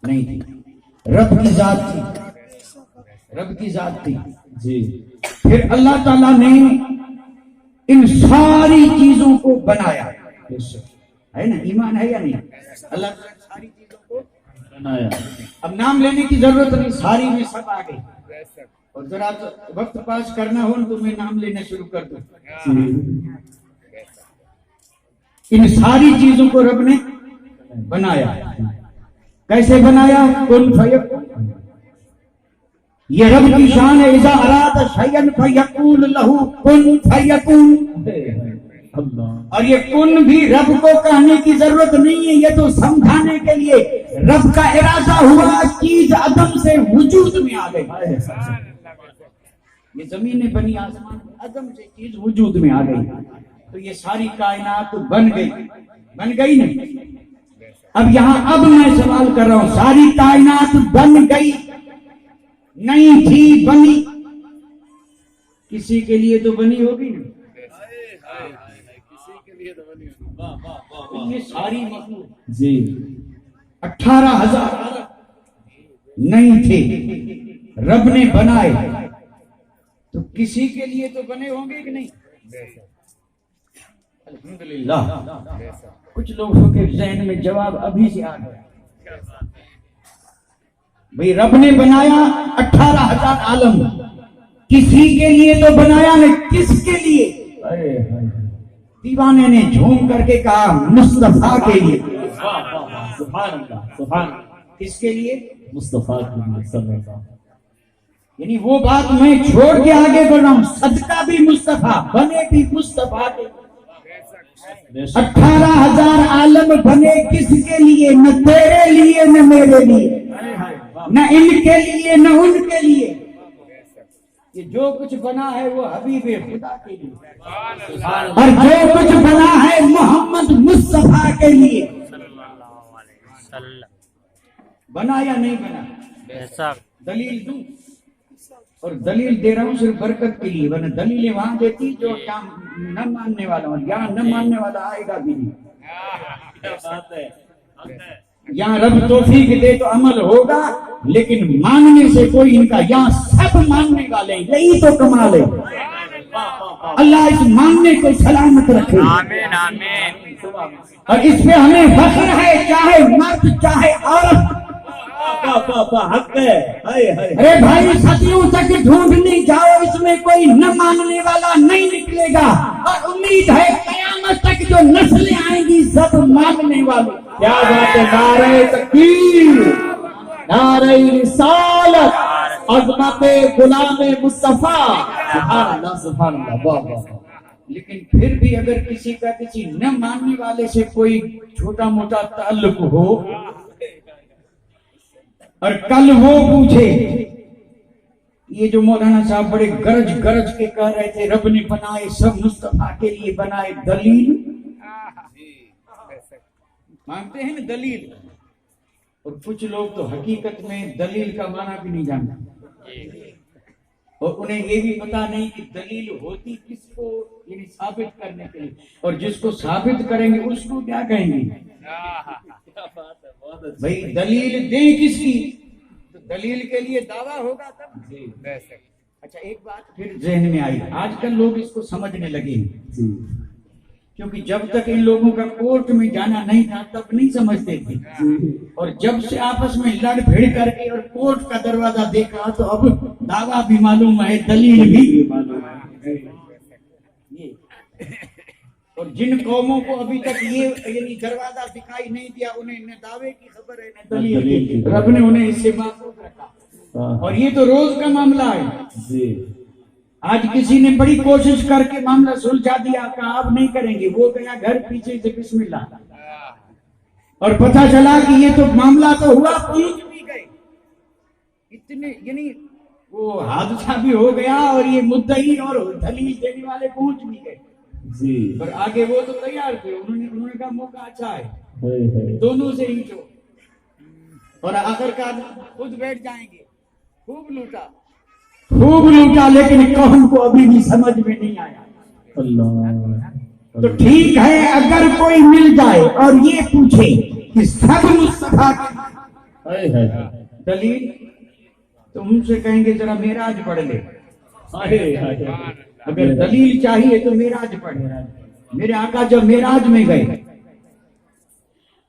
نہیں تھی. رب کی ذات تھی، رب کی ذات تھی. جی پھر اللہ تعالیٰ نے ان ساری چیزوں کو بنایا. ہے نا، ایمان ہے یا نہیں؟ اللہ تعالیٰ نے ساری چیزوں کو بنایا. اب نام لینے کی ضرورت نہیں، ساری میں سب آ گئی. اور ذرا وقت پاس کرنا ہو تو میں نام لینا شروع کر دوں. ان ساری چیزوں کو رب نے بنایا. کیسے بنایا؟ کن فیکون. یہ رب کی شان ہے، اذا اراد شیئا فیقول لہ کن فیکون. اللہ. اور یہ کن بھی رب کو کہنے کی ضرورت نہیں ہے، یہ تو سمجھانے کے لیے رب کا ارادہ ہوا، چیز عدم سے وجود میں آ گئی. یہ زمینیں بنی، آسمان عدم سے چیز وجود میں آ گئی تو یہ ساری کائنات بن گئی نہیں. اب یہاں اب میں سوال کر رہا ہوں، ساری کائنات بن گئی نہیں تھی بنی، کسی کے لیے تو بنی ہوگی نا. یہ ساری مخلوق جی 18,000 نہیں تھے، رب نے بنائے تو کسی کے لیے تو بنے ہوں گے کہ نہیں؟ الحمدللہ. کچھ لوگوں کے ذہن میں جواب ابھی سے آ گیا. بھئی رب نے بنایا 18,000 عالم، کسی کے لیے تو بنایا نہیں، کس کے لیے؟ دیوانے نے جھوم کر کے کہا مصطفیٰ کے لیے. سبحان اللہ. سبحان اللہ. کس کے لیے؟ مصطفیٰ کے لیے صلی اللہ علیہ وسلم. یعنی وہ بات میں چھوڑ کے آگے بڑھ رہا ہوں، صدقہ بھی مصطفیٰ، بنے بھی مصطفیٰ کے. 18,000 عالم بنے کس کے لیے؟ نہ تیرے لیے نہ میرے لیے، نہ ان کے لیے نہ ان کے لیے. یہ جو کچھ بنا ہے وہ حبیب خدا کے لیے، اور جو کچھ بنا ہے محمد مصطفیٰ کے لیے. بنا یا نہیں بنا؟ دلیل دوں، اور دلیل دے رہا ہوں صرف برکت کے لیے، ورنہ دلیلیں وہاں دیتی جو نہ ماننے والا ہوں، یہاں نہ ماننے والا آئے گا بھی نہیں. یہاں رب توفیق دے تو عمل ہوگا، لیکن ماننے سے کوئی ان کا، یہاں سب ماننے والے، یہی تو کمال ہے. اللہ اس ماننے کو سلامت رکھے آمین آمین اور اس پہ ہمیں فخر ہے، چاہے مرد چاہے عورت۔ حق ہے، ارے بھائی صدیوں تک ڈھونڈنے جاؤ، اس میں کوئی نہ ماننے والا نہیں نکلے گا، اور امید ہے قیامت تک جو نسلیں آئیں گی سب ماننے والے۔ کیا بات ہے، نعرہ تکبیر، نعرہ رسالت، عظمت غلام مصطفیٰ، سبحان اللہ سبحان اللہ، واہ واہ۔ لیکن پھر بھی اگر کسی کا کسی نہ ماننے والے سے کوئی چھوٹا موٹا تعلق ہو اور کل وہ پوچھے، یہ جو مولانا صاحب بڑے گرج گرج کے کہہ رہے تھے رب نے بنائے سب مصطفیٰ کے لیے بنائے، دلیل مانتے ہیں نا دلیل، اور کچھ لوگ تو حقیقت میں دلیل کا معنی بھی نہیں جانتے، اور انہیں یہ بھی پتا نہیں کہ دلیل ہوتی کس کو، یعنی ثابت کرنے کے لیے، اور جس کو ثابت کریں گے اس کو کیا کہیں گے؟ بھائی دلیل دیں کس کی؟ تو دلیل کے لیے دعویٰ ہوگا تب۔ اچھا ایک بات پھر ذہن میں آئی، آج کل لوگ اس کو سمجھنے لگے ہیں، کیونکہ جب تک ان لوگوں کا کورٹ میں جانا نہیں تھا تب نہیں سمجھتے تھے، اور جب سے آپس میں لڑ بھیڑ کر کے اور کورٹ کا دروازہ دیکھا تو اب دعویٰ بھی معلوم ہے، دلیل بھی معلوم ہے۔ اور جن قوموں کو ابھی تک یہ یعنی دروازہ دکھائی نہیں دیا، انہیں نہ دعوے کی خبر ہے نہ دلیل کی، رب نے انہیں اس سے محفوظ رکھا، اور یہ تو روز کا معاملہ ہے۔ آج کسی نے بڑی کوشش کر کے معاملہ سلجھا دیا، کہا اب نہیں کریں گے، وہ گیا گھر پیچھے سے بسم اللہ، اور پتہ چلا کہ یہ تو معاملہ تو ہوا، پہنچ بھی گئے اتنے، یعنی وہ حادثہ بھی ہو گیا اور یہ مدعی اور دلیل دینے والے پہنچ بھی گئے، پر آگے وہ تو تیار تھے، انہوں نے کہا موقع اچھا ہے، دونوں سے ہی جو، اور آخرکار خود بیٹھ جائیں گے۔ خوب لوٹا لیکن قوم کو ابھی بھی سمجھ میں نہیں آیا۔ تو ٹھیک ہے اگر کوئی مل جائے اور یہ پوچھے کہ سب مصطفیٰ کی دلیل، تو ان سے کہیں گے ذرا معراج پڑھ لے، اگر دلیل چاہیے تو معراج پڑھ لے۔ میرے آقا جب معراج میں گئے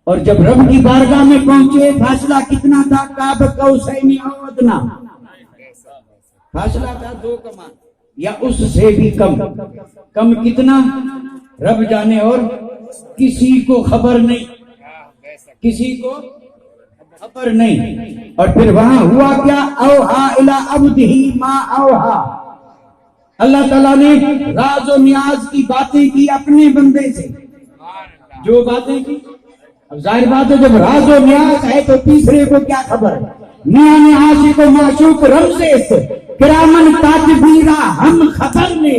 اور جب رب کی بارگاہ میں پہنچے، فاصلہ کتنا تھا؟ قاب قوسین او ادنیٰ، فاصلہ تھا 2 کمان یا اس سے بھی کم۔ کم کتنا رب جانے، اور کسی کو خبر نہیں، کسی کو خبر نہیں۔ اور پھر وہاں ہوا کیا؟ اوحا الی عبدہ ما اوحا، اللہ تعالیٰ نے راز و نیاز کی باتیں کی اپنے بندے سے، جو باتیں کی۔ اب ظاہر بات ہے جب راز و نیاز ہے تو تیسرے کو کیا خبر ہے؟ میاں نے عاشق و معشوق رمزیس کرامن کاتبین ہم خبر نے،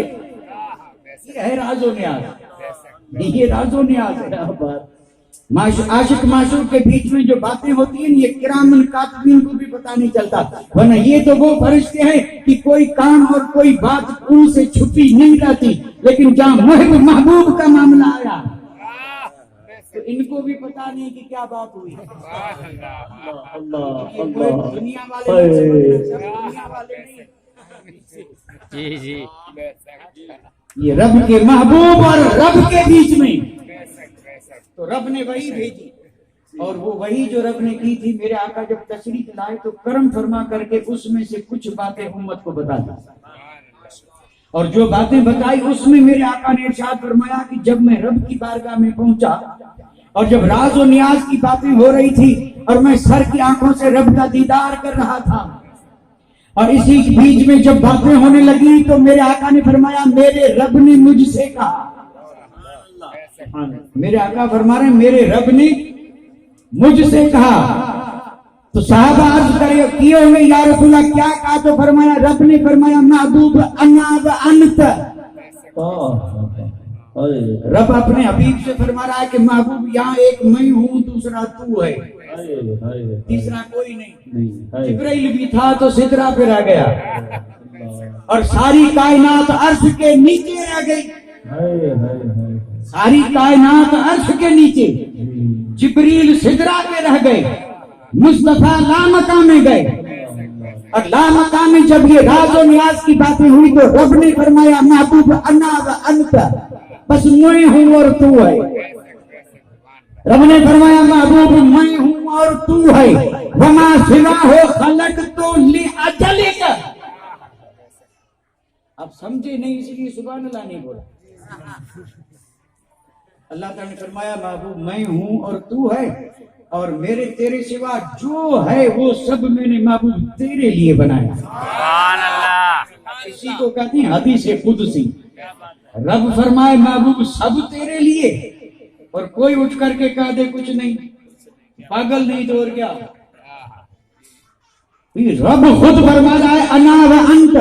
یہ ہے راز و نیاز، یہ راز و نیاز ہے۔ عاشق معشوق کے بیچ میں جو باتیں ہوتی ہیں یہ کرامن کاتبین کو بھی پتا نہیں چلتا، ورنہ یہ تو وہ فرشتے ہیں کہ کوئی کام اور کوئی بات ان سے چھپی نہیں رہتی، لیکن جہاں محب محبوب کا معاملہ آیا تو ان کو بھی پتا نہیں کہ کیا بات ہوئی۔ دنیا والے جی جی، یہ رب کے محبوب اور رب کے بیچ میں، تو رب نے وحی بھیجی، اور وہ وحی جو رب نے کی تھی، میرے آقا جب تشریف لائے تو کرم فرما کر کے اس میں سے کچھ باتیں امت کو بتا دی، اور جو باتیں بتائی اس میں میرے آقا نے ارشاد فرمایا کہ جب میں رب کی بارگاہ میں پہنچا اور جب راز و نیاز کی باتیں ہو رہی تھی اور میں سر کی آنکھوں سے رب کا دیدار کر رہا تھا، اور اسی بیچ میں جب باتیں ہونے لگی تو میرے آقا نے فرمایا میرے رب نے مجھ سے کہا، میرے آقا فرما رہے ہیں میرے رب نے مجھ سے کہا، تو صحابہ عرض کرے کیے ہوئے یا رسول اللہ کیا کہا؟ تو فرمایا رب نے فرمایا محبوب انا و انت، رب اپنے حبیب سے فرما رہا ہے کہ محبوب یہاں ایک میں ہوں، دوسرا تو ہے، تیسرا کوئی نہیں۔ جبرائیل بھی تھا تو سدرہ پہ رہ گیا، اور ساری کائنات عرش کے نیچے رہ گئی، ساری کائنات عرش کے نیچے، جبریل سدرہ پہ رہ گئے، مصطفیٰ لامکاں میں گئے، اللہ مقام میں جب یہ راز و نیاز کی باتیں ہوئی تو رب نے فرمایا محبوب انا و انت، بس میں ہوں اور تو ہے۔ رب نے فرمایا محبوب میں ہوں اور تو ہے، وما سواہ خلقت لأجلک۔ اب سمجھے نہیں اس لیے سبحان اللہ نہیں بولا۔ اللہ تعالیٰ نے فرمایا محبوب میں ہوں اور تو ہے، اور میرے تیرے سوا جو ہے وہ سب میں نے محبوب تیرے لیے بنایا۔ سبحان اللہ، اسی کو کہتے ہیں حدیث قدسی۔ رب فرمائے محبوب سب تیرے لیے، اور کوئی اٹھ کر کے کہہ دے کچھ نہیں، پاگل نہیں تو اور کیا۔ رب خود فرما رہا ہے انا و انت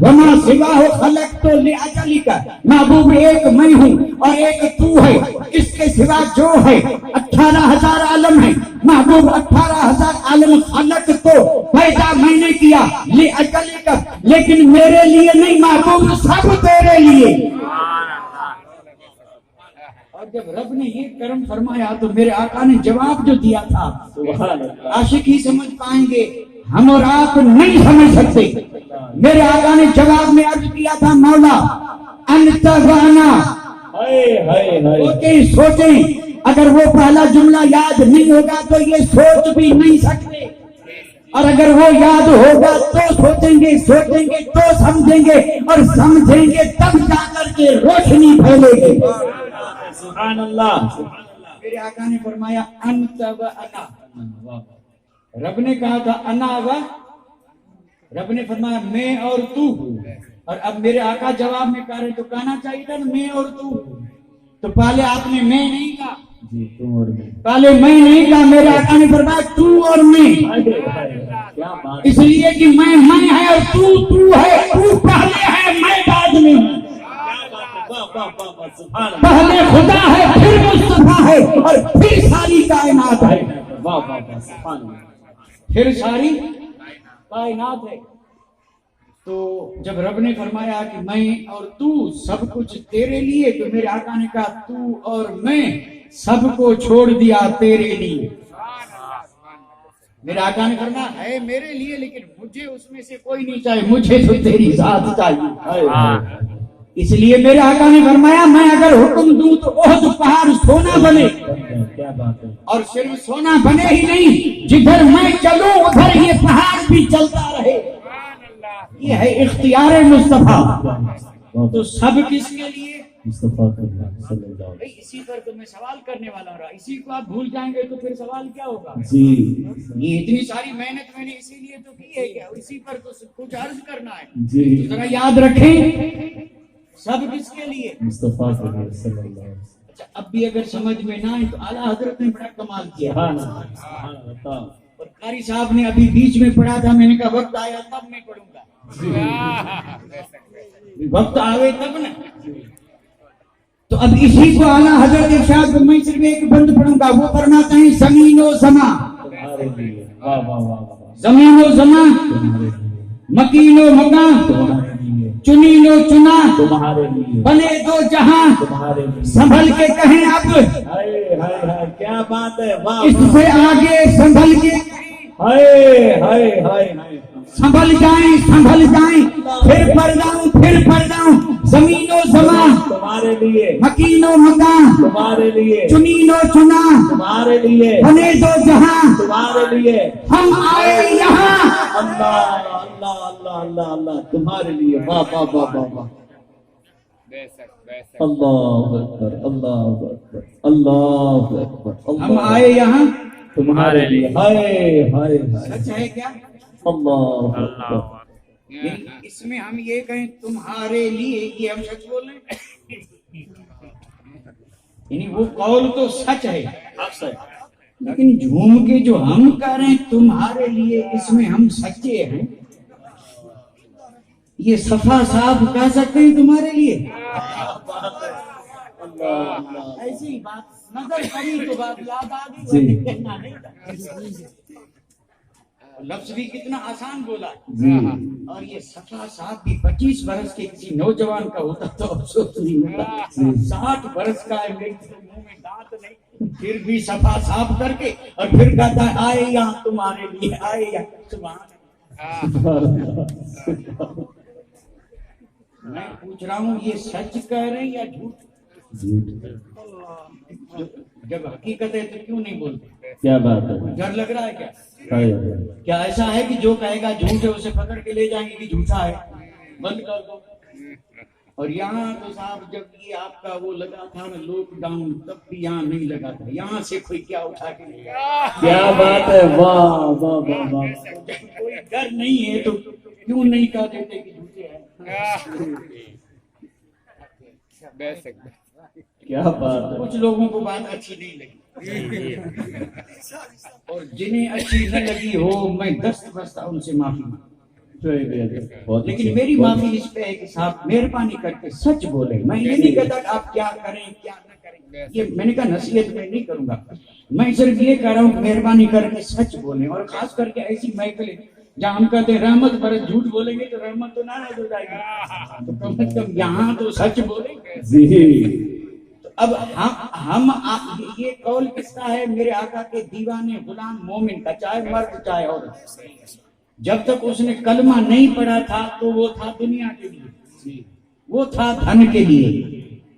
وما سواہ خلقت لأجلک، محبوب ایک میں ہوں اور ایک تو ہے، اس کے سوا جو ہے 18,000 عالم ہے، محبوب 18,000 عالم خلق تو پیدا میں نے کیا لأجلک، لیکن میرے لیے نہیں محبوب سب تیرے لیے۔ اور جب رب نے یہ کرم فرمایا تو میرے آقا نے جواب جو دیا تھا عاشق ہی سمجھ پائیں گے، ہم اور آپ نہیں سمجھ سکتے۔ میرے آقا نے جواب میں عرض کیا تھا مولا انت وانا، سوچیں اگر وہ پہلا جملہ یاد نہیں ہوگا تو یہ سوچ بھی نہیں سکتے، اور اگر وہ یاد ہوگا تو سوچیں گے تو سمجھیں گے، اور سمجھیں گے تب جا کر کے روشنی پھیلے گی۔ سبحان اللہ۔ میرے آقا نے فرمایا انت و انا، رب نے کہا تھا انا و، رب نے فرمایا میں اور تو، اور اب میرے آقا جواب میں کہہ رہے تو کہنا چاہیے تھا میں اور تو پہلے آپ نے میں نہیں کہا، جی تم اور میں، پہلے میں نہیں کہا، میرے آقا نے فرمایا تو اور میں، کیا بات اس لیے کہ میں ہے اور تو ہے، تو پہلے ہے میں بعد میں ہوں، پہلے خدا ہے پھر مصطفیٰ ہے اور پھر ساری کائنات ہے، پھر ساری کائنات ہے۔ تو جب رب نے فرمایا کہ میں اور تو سب کچھ تیرے لیے، تو میرے آقا نے کہا تو اور میں سب کو چھوڑ دیا تیرے لیے۔ میرے آقا نے فرمایا ہے میرے لیے لیکن مجھے اس میں سے کوئی نہیں چاہیے، مجھے تو تیری ذات چاہیے۔ اس لیے میرے آقا نے فرمایا میں اگر حکم دوں تو احد پہاڑ سونا بنے، کیا بات ہے، اور صرف سونا بنے ہی نہیں، جدھر میں چلوں ادھر یہ پہاڑ بھی چلتا رہے۔ یہ ہے اختیار مصطفیٰ۔ تو سب کس کے لیے؟ مصطفیٰ صلی اللہ علیہ وسلم۔ اسی پر تو میں سوال کرنے والا ہوں، اسی کو آپ بھول جائیں گے تو پھر سوال کیا ہوگا؟ جی یہ اتنی ساری محنت میں نے اسی لیے تو کی ہے، کیا اسی پر تو کچھ عرض کرنا ہے؟ جی، ذرا یاد رکھیں سب کس کے لیے؟ مصطفیٰ صلی اللہ علیہ وسلم۔ اچھا اب بھی اگر سمجھ میں نہ آئے تو اعلیٰ حضرت نے بڑا کمال کیا، سبحان اللہ، سبحان اللہ۔ اور قاری صاحب نے ابھی بیچ میں پڑھا تھا، میں نے کہا وقت آیا تب میں پڑھوں گا، وقت آوے تب نا۔ تو اب اسی کو اعلیٰ حضرت ارشاد میں صرف ایک بند پڑھوں گا، وہ فرماتے ہیں زمین و زمان، تمہارے لیے، واہ واہ واہ واہ، زمین و زمان، تمہارے لیے، مکین و مکان، تمہارے لیے، چنین و چنا، تمہارے لیے، بنے دو جہاں، تمہارے لیے۔ سنبھل کے کہیں اب ہائے ہائے ہائے، کیا بات ہے، واہ اس سے آگے سنبھل کے ہائے ہائے ہائے ہائے، سنبھل جائیں، پھر پڑ جاؤں، زمین و زمان، تمہارے لیے، مکین و مکان، تمہارے لیے، چنین و چنا، تمہارے لیے، بنے دو جہاں، تمہارے لیے، ہم آئے یہاں، اللہ اللہ اللہ اللہ اللہ، تمہارے لیے، واہ واہ واہ واہ واہ، اللہ اکبر اللہ اکبر اللہ اکبر، ہم آئے یہاں تمہارے لیے، ہائے ہائے ہائے، سچ ہے کیا؟ اللہ اکبر، یعنی اس میں ہم یہ کہیں تمہارے لیے، یہ ہم سچ بول رہے ہیں، یعنی وہ قول تو سچ ہے، لیکن جھوم کے جو ہم کہہ رہے ہیں تمہارے لیے، اس میں ہم سچے ہیں، یہ صفا صاف کہہ سکتے ہیں تمہارے لیے؟ ایسی بات نظر پڑی تو بات یاد آ گئی، کہنا نہیں تھا، لفظ بھی کتنا آسان بولا، اور یہ صفا صاف بھی 25 برس کے کسی نوجوان کا ہوتا تو افسوس نہیں ہوتا، 60 برس کا ہے، میری تو منہ میں دانت نہیں، پھر بھی صفا صاف کر کے اور پھر کہتا ہے آئے یہاں تمہارے لیے، آئے یہاں، سبحان میں پوچھ رہا ہوں یہ سچ کہہ رہے ہیں یا جھوٹ؟ جب حقیقت ہے تو کیوں نہیں بولتے؟ کیا بات ہے، ڈر لگ رہا ہے کیا؟ ہائے۔ کیا ایسا ہے کہ جو کہے گا جھوٹ ہے اسے پکڑ کے لے جائیں گے کہ جھوٹا ہے، بند کر دو؟ اور یہاں تو صاحب جب یہ آپ کا وہ لگا تھا نا لاک ڈاؤن، تب بھی یہاں نہیں لگا تھا، یہاں سے کوئی کیا اٹھا کے لے گیا؟ کیا بات ہے، واہ واہ واہ واہ، جب کوئی ڈر نہیں ہے تو کیوں نہیں کہہ دیتے کہ جھوٹے ہیں؟ کیا بات ہے، کچھ لوگوں کو بات اچھی نہیں لگی، اور جنہیں اچھی نہ لگی ہو میں دست بستہ ان سے معافی مانگتا ہوں، لیکن میری معافی اس پہ ہے کہ صاحب مہربانی کر کے سچ بولیں۔ میں یہ نہیں کہتا کہ آپ کیا کریں کیا نہ کریں، یہ میں نے کہا نصیحت میں نہیں کروں گا، میں صرف یہ کہہ رہا ہوں مہربانی کر کے سچ بولیں، اور خاص کر کے ایسی محفلیں جہاں ہم کہتے ہیں رحمت پر جھوٹ بولیں گے تو رحمت تو ناراض ہو جائے گی، تو کم از کم یہاں تو سچ بولیں گے۔ جی اب ہم یہ قول کس کا ہے؟ میرے آقا کے دیوانے غلام مومن کا، چاہے مرد چاہے عورت، جب تک اس نے کلمہ نہیں پڑھا تھا تو وہ تھا دنیا کے لیے، وہ تھا دھن کے لیے،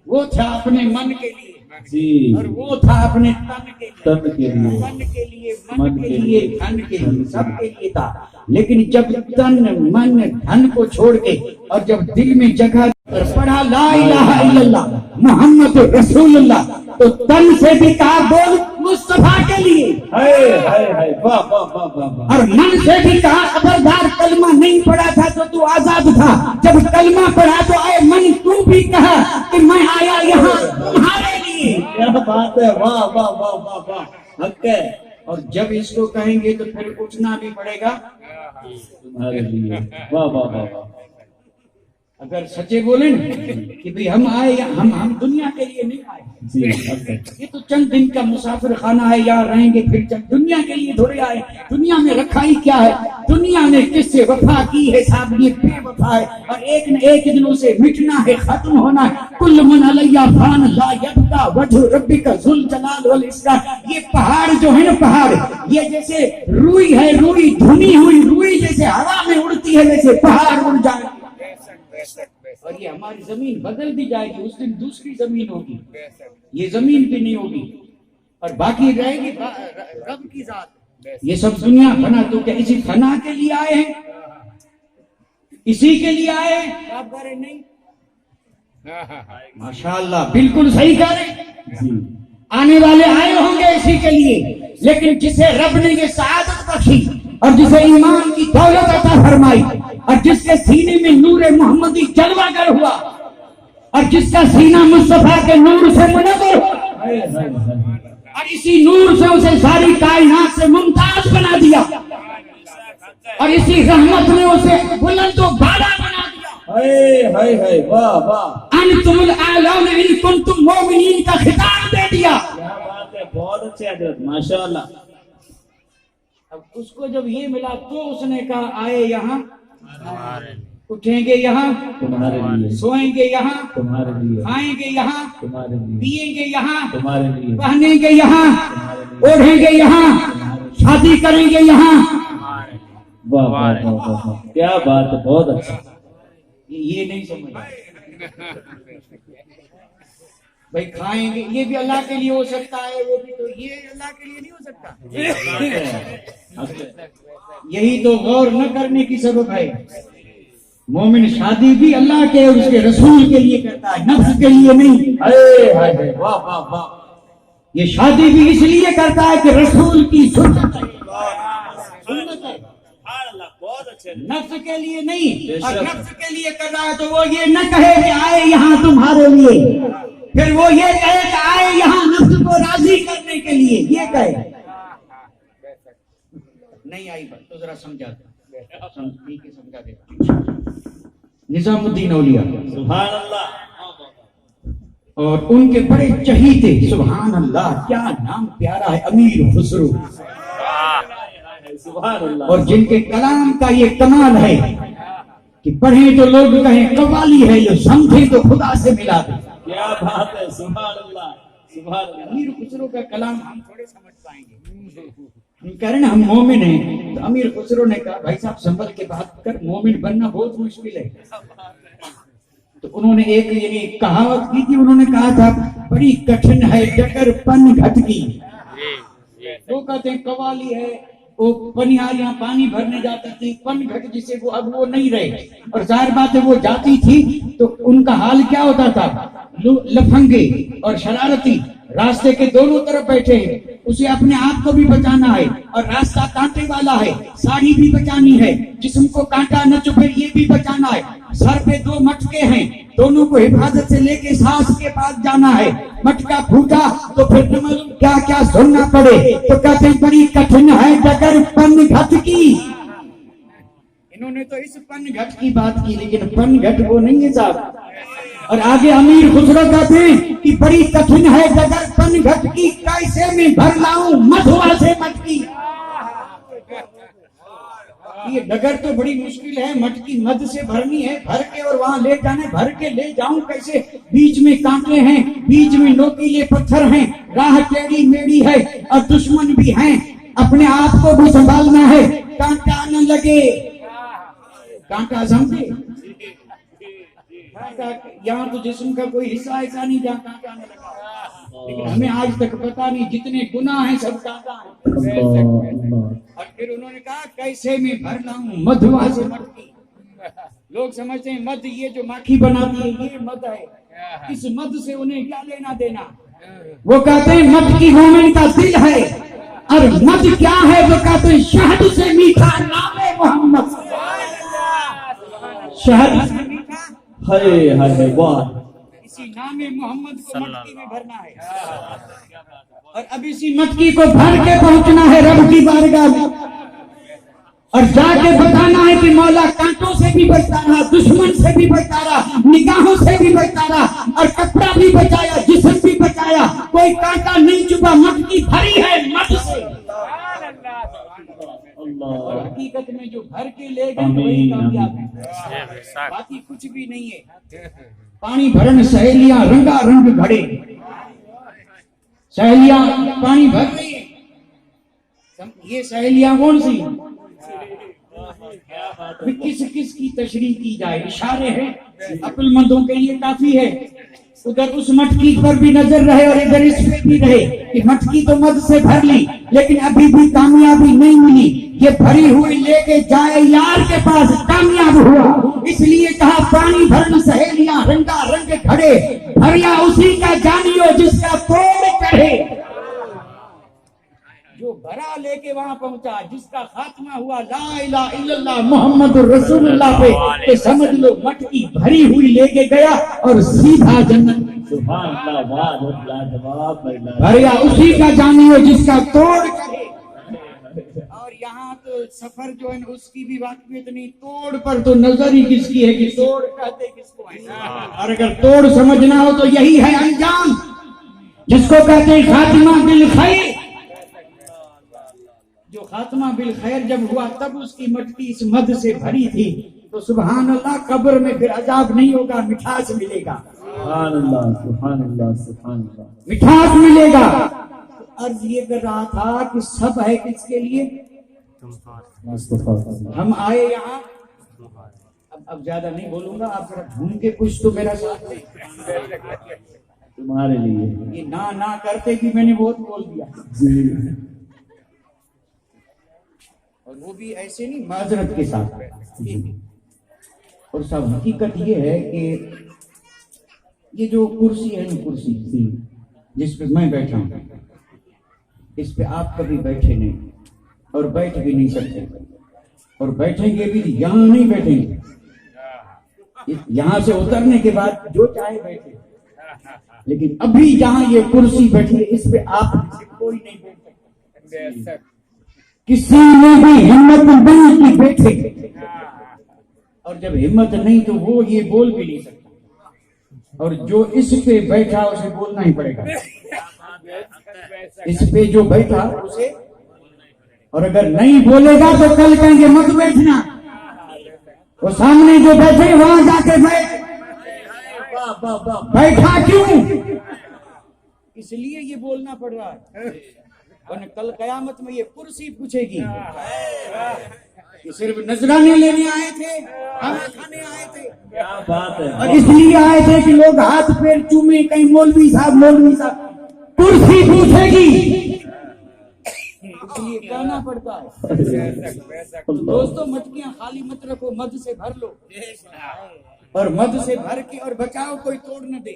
وہ تھا اپنے من کے لیے، جی، اور وہ تھا اپنے تن کے لیے، تن کے لیے، من کے لیے، من کے لیے، دھن کے لیے، سب کے لیے تھا۔ لیکن جب تن من دھن کو چھوڑ کے اور جب دل میں جگہ پڑھا لا الہ الا اللہ محمد رسول اللہ، تو تن سے بھی کہا بول مصطفیٰ کے لیے، ہائے ہائے ہائے، واہ واہ واہ واہ واہ، اور من سے بھی کہا خبردار کلمہ نہیں پڑھا تھا تو تو آزاد تھا، جب کلمہ پڑھا تو اے من تو بھی کہا کہ میں آیا یہاں تمہارے لیے۔ کیا بات ہے، واہ واہ واہ واہ واہ، حق ہے، اور جب اس کو کہیں گے تو پھر اٹھنا بھی پڑے گا تمہارے لیے، واہ واہ واہ واہ، اگر سچے بولیں کہ بھی ہم آئے ہم دنیا کے لیے نہیں آئے، جی حق ہے، یہ تو چند دن کا مسافر خانہ ہے، یہاں رہیں گے پھر چند، دنیا کے لیے تھوڑے آئے، دنیا میں رکھا ہی کیا ہے، دنیا نے کس سے وفا کی ہے صاحب، یہ بے وفا ہے، اور ایک نہ ایک دنوں سے مٹنا ہے، ختم ہونا ہے، کل من علیہ فان لا یبقى وجہ ربک ذو الجلال والاکرام۔ یہ پہاڑ جو ہے نا پہاڑ، یہ جیسے روئی ہے، روئی دھنی ہوئی روئی جیسے ہوا میں اڑتی ہے ویسے پہاڑ اڑ جائے گا، اور یہ ہماری زمین بدل بھی جائے گی، اس دن دوسری زمین ہوگی، یہ زمین بھی نہیں ہوگی، اور باقی رہے گی رب کی ذات۔ یہ سب دنیا فنا، تو کیا اسی فنا کے لیے آئے ہیں؟ اسی کے لیے آئے ہیں؟ آپ کہہ رہے نہیں، ماشاءاللہ بالکل صحیح کہہ رہے ہیں، جی آنے والے آئے ہوں گے اسی کے لیے، لیکن جسے رب نے یہ سعادت بخشی اور جسے ایمان کی دولت عطا فرمائی اور جس کے سینے میں نور محمدی جلوہ گر ہوا اور جس کا سینہ مصطفیٰ کے نور سے منور ہوا ہائے ہائے ہائے، اور اسی نور سے اسے ساری کائنات سے ممتاز بنا دیا اور اسی رحمت نے اسے بلند و بالا بنا دیا۔ ہائے ہائے ہائے، واہ واہ، انتم الاعلون ان کنتم مومنین کا خطاب دے دیا۔ کیا بات ہے، بہت اچھے حضرت، ماشاءاللہ۔ اب اس کو جب یہ ملا تو اس نے کہا آئے یہاں، اٹھیں گے یہاں، تمہارے لیے، سوئیں گے یہاں، تمہارے لیے، کھائیں گے یہاں، تمہارے لیے، پیئیں گے یہاں، تمہارے لیے، پہنیں گے یہاں، اوڑھیں گے یہاں، شادی کریں گے یہاں۔ واہ واہ واہ واہ، کیا بات ہے، بہت اچھا، یہ نہیں سمجھا بھائی، کھائیں گے یہ بھی اللہ کے لیے ہو سکتا ہے، وہ بھی تو یہ اللہ کے لیے نہیں ہو سکتا۔ یہی تو غور نہ کرنے کی سبب ہے، مومن شادی بھی اللہ کے اور اس کے رسول کے لیے کرتا ہے، نفس کے لیے نہیں۔ ہائے ہائے ہائے، واہ واہ واہ، یہ شادی بھی اس لیے کرتا ہے کہ رسول کی سنت ہے، سنت ہے، بہت اچھے، نفس کے لیے نہیں۔ اور نفس کے لیے کر رہا ہے تو وہ یہ نہ کہے کہ آئے یہاں تمہارے لیے، پھر وہ یہ کہے کہ آئے یہاں نفس کو راضی کرنے کے لیے، یہ کہے نہیں آئی بات تو ذرا سمجھا دے، سمجھا دے۔ نظام الدین اولیاء سبحان اللہ، اور ان کے بڑے چہیتے، سبحان اللہ کیا نام پیارا ہے، امیر خسرو، سبحان اللہ، اور جن کے کلام کا یہ کمال ہے کہ پڑھیں تو لوگ کہیں قوالی ہے، یہ سمجھیں تو خدا سے ملا دے۔ کیا بات ہے، سبحان اللہ، سبحان اللہ، امیر خسرو کا کلام ہم تھوڑے سمجھ پائیں گے، کہہ رہے نا ہم مومن ہیں. تو امیر خسرو نے کہا بھائی صاحب سنبھل کے بات کر, مومن بننا بہت مشکل ہے. تو انہوں نے ایک یعنی کہاوت کی تھی, انہوں نے کہا تھا بڑی کٹھن ہے ڈگر پن گھٹ کی. وہ کہتے ہیں قوالی ہے, وہ پنیاریاں پانی بھرنے جاتی تھی, پن گھٹ جسے وہ اب وہ نہیں رہے. اور ظاہر بات ہے وہ جاتی تھی تو ان کا حال کیا ہوتا تھا, لفنگے اور شرارتی راستے کے دونوں طرف بیٹھے ہیں. اسے اپنے آپ کو بھی بچانا ہے اور راستہ کانٹے والا ہے, ساڑی بھی بچانی ہے, جسم کو کانٹا نہ چبھے یہ بھی بچانا ہے. سر پہ 2 مٹکے ہیں, دونوں کو حفاظت سے لے کے سانس کے پاس جانا ہے. مٹکا پھوٹا تو پھر کیا کیا سننا پڑے. تو کہتے ہیں بڑی کٹھن ہے ڈگر پن گھٹ کی. انہوں نے تو اس پن گھٹ کی بات کی, لیکن پن گھٹ وہ نہیں ہے صاحب. اور آگے امیر خسرو کہتے ہیں کہ بڑی کٹھن ہے ڈگر پن گھٹ کی, کیسے میں بھر لاؤں مدھوا سے مٹکی. یہ ڈگر تو بڑی مشکل ہے, مٹکی مد سے بھرنی ہے, بھر کے اور وہاں لے جانے, بھر کے لے جاؤں کیسے, بیچ میں کانٹے ہیں, بیچ میں نوکیلے پتھر ہیں, راہ ٹیڑھی میڑھی ہے اور دشمن بھی ہیں, اپنے آپ کو بھی سنبھالنا ہے, کانٹا نہ لگے. کانٹا سمجھے, یہاں تو جسم کا کوئی حصہ ایسا نہیں جہاں کانٹا نہ لگا, لیکن ہمیں آج تک پتا نہیں جتنے گناہ ہیں سب کانٹا ہیں. اور پھر انہوں نے کہا کیسے میں بھر لاؤں مدھوا سے مٹکی. لوگ سمجھتے ہیں مد یہ جو مکھی بناتی ہے یہ مد ہے, اس مد سے انہیں کیا لینا دینا. وہ کہتے ہیں مد کی مومن کا دل ہے, اور مد کیا ہے, وہ کہتے ہیں شہد سے میٹھا نام محمد. شہد سے میٹھا ہائے ہائے واہ, اسی نام محمد کو مٹکی میں بھرنا ہے, اور اب اسی مٹکی کو بھر کے پہنچنا ہے رب کی بارگاہ میں, اور جا کے بتانا ہے کہ مولا کانٹوں سے بھی بچتا رہا, دشمن سے بھی بچتا رہا, نگاہوں سے بھی بچتا رہا, اور کپڑا بھی بچایا, جسم بھی بچایا, کوئی کانٹا نہیں چبھا, مٹکی بھری ہے مد سے. اور حقیقت میں جو بھر کے لے گئے وہی کامیاب ہے, باقی کچھ بھی نہیں ہے. پانی بھرن سہیلیاں رنگا رنگ گھڑے, سہیلیاں پانی بھر رہی ہیں. یہ سہیلیاں کون سی, کس کس کی تشریح کی جائے, اشارے ہیں, عقل مندوں کے لیے کافی ہے. ادھر اس مٹکی پر بھی نظر رہے اور ادھر اس پہ بھی رہے کہ مٹکی تو مد سے بھر لی, لیکن ابھی بھی کامیابی نہیں ملی. یہ بھری ہوئی لے کے جائے یار کے پاس, کامیاب ہوا. اس لیے کہا پانی بھرن سہیلیاں رنگا رنگ کھڑے, بھریا اسی کا جانیو جس کا توڑ کرے. جو بھرا لے کے وہاں پہنچا, جس کا خاتمہ ہوا لا الہ الا اللہ محمد رسول اللہ پہ, کہ سمجھ لو مٹکی بھری ہوئی لے کے گیا اور سیدھا جنت. سبحان اللہ, واہ لاجواب, بھریا اسی کا جانیو جس کا توڑ کرے. اور یہاں تو سفر جو ہے اس کی بھی واقفیت نہیں, توڑ پر تو نظر ہی کس کی ہے کہ توڑ کہتے کس کو ہے. اور اگر توڑ سمجھنا ہو تو یہی ہے انجام, جس کو کہتے ہیں خاتمہ بالخیر. جو خاتمہ بالخیر جب ہوا تب اس کی مٹکی اس مد سے بھری تھی. تو سبحان اللہ, قبر میں پھر عذاب نہیں ہوگا, مٹھاس ملے گا. سبحان اللہ, سبحان اللہ, سبحان اللہ, مٹھاس ملے گا. عرض یہ کر رہا تھا کہ سب ہے کس کے لیے, ہم آئے یہاں. اب زیادہ نہیں بولوں گا, آپ ذرا ڈھونڈ کے کچھ تو میرا ساتھ دیں. تمہارے لیے یہ نہ کرتے کہ میں نے بہت بول دیا, اور وہ بھی ایسے نہیں, معذرت کے ساتھ. اور سب حقیقت یہ ہے کہ یہ جو کرسی ہے نا, کرسی جس پہ میں بیٹھا ہوں, اس پہ آپ کبھی بیٹھے نہیں اور بیٹھ بھی نہیں سکتے, اور بیٹھیں گے بھی یہاں نہیں بیٹھیں گے. یہاں سے اترنے کے بعد جو چاہے بیٹھے, لیکن ابھی جہاں یہ کرسی بیٹھی ہے اس پہ آپ سے کوئی نہیں بیٹھ سکتا. کسی نے بھی ہمت نہیں کی بیٹھے, اور جب ہمت نہیں تو وہ یہ بول بھی نہیں سکتا, اور جو اس پہ بیٹھا اسے بولنا ہی پڑے گا. اس پہ جو بیٹھا اسے, اور اگر نہیں بولے گا تو کل کہیں گے مت بیٹھنا. وہ سامنے جو بیٹھے وہاں جا کے بیٹھا کیوں, اس لیے یہ بولنا پڑ رہا ہے. اور کل قیامت میں یہ کرسی پوچھے گی کہ صرف نذرانے لینے آئے تھے، کھانا کھانے آئے تھے، کیا بات ہے، اور اس لیے آئے تھے کہ لوگ ہاتھ پیر چومے، کہیں مولوی صاحب کرسی پوچھے گی، اس لیے کہنا پڑتا ہے۔ دوستو مٹکیاں خالی مت رکھو، مد سے بھر لو، اور مد سے بھر کے اور بچاؤ، کوئی توڑ نہ دے،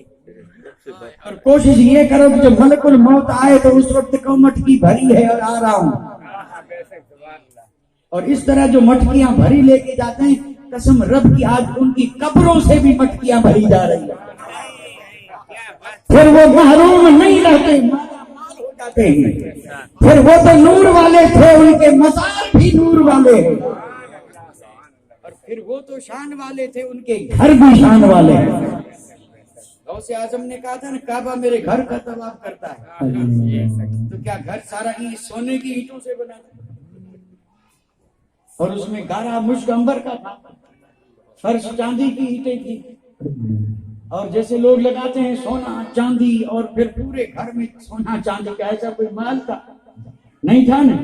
اور کوشش یہ کرو کہ جب ملک الموت آئے تو اس وقت کو مٹکی بھری ہے اور آ رہا ہوں۔ اور اس طرح جو مٹکیاں بھری لے کے جاتے ہیں، قسم رب کی آج ان کی قبروں سے بھی مٹکیاں بھری جا رہی ہیں، پھر وہ محروم نہیں رہتے، مالا مال ہو جاتے ہیں، پھر وہ تو نور والے تھے، ان کے مزار بھی نور والے ہیں، اور پھر وہ تو شان والے تھے، ان کے گھر بھی شان والے ہیں۔ غوث اعظم نے کہا تھا نا، کعبہ میرے گھر کا طواف کرتا ہے، تو کیا گھر سارا سونے کی اینٹوں سے بنا تھا؟ اور اس میں گارا مشک عنبر کا تھا، فرش چاندی کی اینٹیں تھی، اور جیسے لوگ لگاتے ہیں سونا چاندی اور پھر پورے گھر میں سونا چاندی کا، ایسا کوئی مال تھا نہیں تھا نا،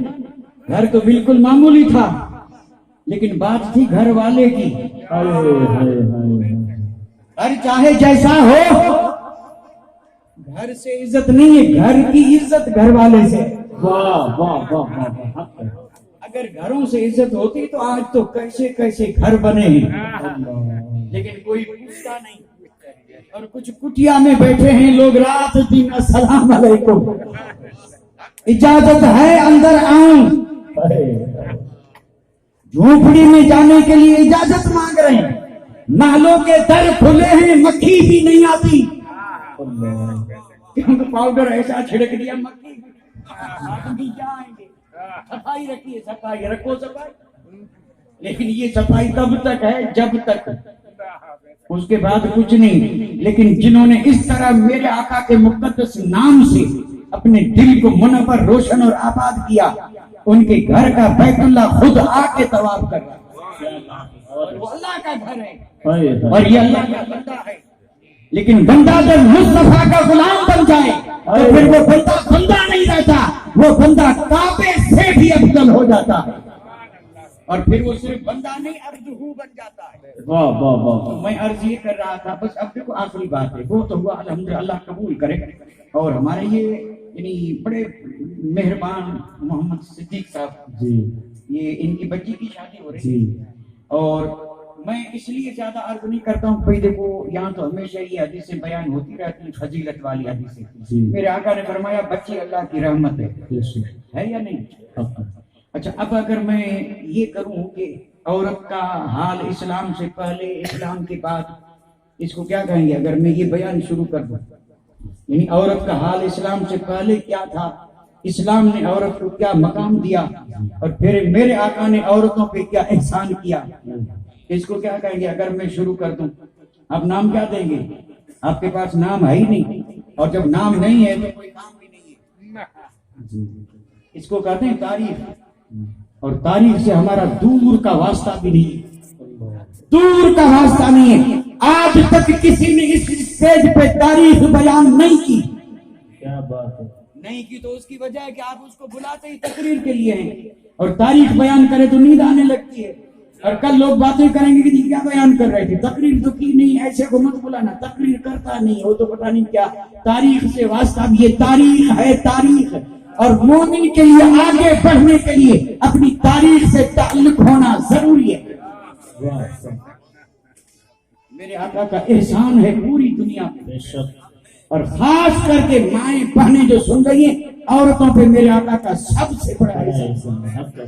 گھر تو بالکل معمولی تھا، لیکن بات تھی گھر والے کی۔ گھر چاہے جیسا ہو، گھر سے عزت نہیں ہے، گھر کی عزت گھر والے سے۔ واہ واہ واہ، اگر گھروں سے عزت ہوتی تو آج تو کیسے کیسے گھر بنے ہیں، لیکن کوئی پوچھتا نہیں، اور کچھ کٹیا میں بیٹھے ہیں لوگ رات دن، السلام علیکم، اجازت ہے اندر آؤں، جھونپڑی میں جانے کے لیے اجازت مانگ رہے ہیں، محلوں کے در کھلے ہیں، مکھی بھی نہیں آتی، کیونکہ پاؤڈر ایسا چھڑک دیا مکھی آدمی کیا آئیں گے۔ صفائی رکھیے، صفائی رکھو، صفائی، لیکن یہ صفائی کب تک ہے؟ جب تک، اس کے بعد کچھ نہیں۔ لیکن جنہوں نے اس طرح میرے آقا کے مقدس نام سے اپنے دل کو منور، روشن اور آباد کیا، ان کے گھر کا بیت اللہ خود آ کے طواف کر رہا ہے، وہ اللہ کا گھر ہے اور یہ اللہ کا بندہ ہے۔ لیکن بندہ جب مصطفیٰ کا غلام بن جائے تو پھر وہ بندہ بندہ نہیں رہتا، وہ بندہ کعبے سے بھی افضل ہو جاتا ہے، اور پھر وہ صرف بندہ نہیں، عبدہ بن جاتا ہے۔ واہ واہ واہ، میں عرض یہ کر رہا تھا، بس اب دیکھو آخری بات ہے، وہ تو ہوا الحمدللہ، اللہ قبول کرے۔ اور ہمارے یہ یعنی بڑے مہربان محمد صدیق صاحب جی، یہ ان کی بچی کی شادی ہو رہی جی، ہے، اور میں اس لیے زیادہ عرض نہیں کرتا ہوں، بھائی دیکھو یہاں تو ہمیشہ یہ حدیثیں بیان ہوتی رہتی ہیں، فضیلت والی حدیثیں۔ جی، میرے آقا نے فرمایا بچی اللہ کی رحمت ہے یا نہیں؟ اچھا، اب اگر میں یہ کروں کہ عورت کا حال اسلام سے پہلے، اسلام کے بعد، اس کو کیا کہیں گے اگر میں یہ بیان شروع کر دوں؟ یعنی عورت کا حال اسلام سے پہلے کیا تھا، اسلام نے عورت کو کیا مقام دیا، اور پھر میرے آقا نے عورتوں پہ کیا احسان کیا، اس کو کیا کہیں گے اگر میں شروع کر دوں؟ آپ نام کیا دیں گے؟ آپ کے پاس نام ہے ہی نہیں، اور جب نام نہیں ہے تو کوئی کام بھی نہیں ہے۔ اس کو کہتے ہیں تاریخ، اور تاریخ سے ہمارا دور کا واسطہ بھی نہیں ہے، دور کا واسطہ نہیں ہے۔ آج تک کسی نے اس اسٹیج پہ تاریخ بیان نہیں کی، کیا بات ہے، نہیں کی تو اس کی وجہ ہے کہ آپ اس کو بلاتے ہی تقریر کے لیے ہیں، اور تاریخ بیان کرے تو نیند آنے لگتی ہے، اور کل لوگ باتیں کریں گے کہ جی کیا بیان کر رہے تھے، تقریر تو کی نہیں، ایسے کو مت بلانا، تقریر کرتا نہیں وہ تو پتہ نہیں کیا۔ تاریخ سے واسطہ بھی، یہ تاریخ ہے، تاریخ، اور مومن کے لیے آگے بڑھنے کے لیے اپنی تاریخ سے تعلق ہونا ضروری ہے۔ میرے آقا کا احسان ہے پوری دنیا میں، بے شک، اور خاص کر کے مائیں بہنیں جو سن رہی ہیں، عورتوں پہ میرے آقا کا سب سے بڑا احسان ہے۔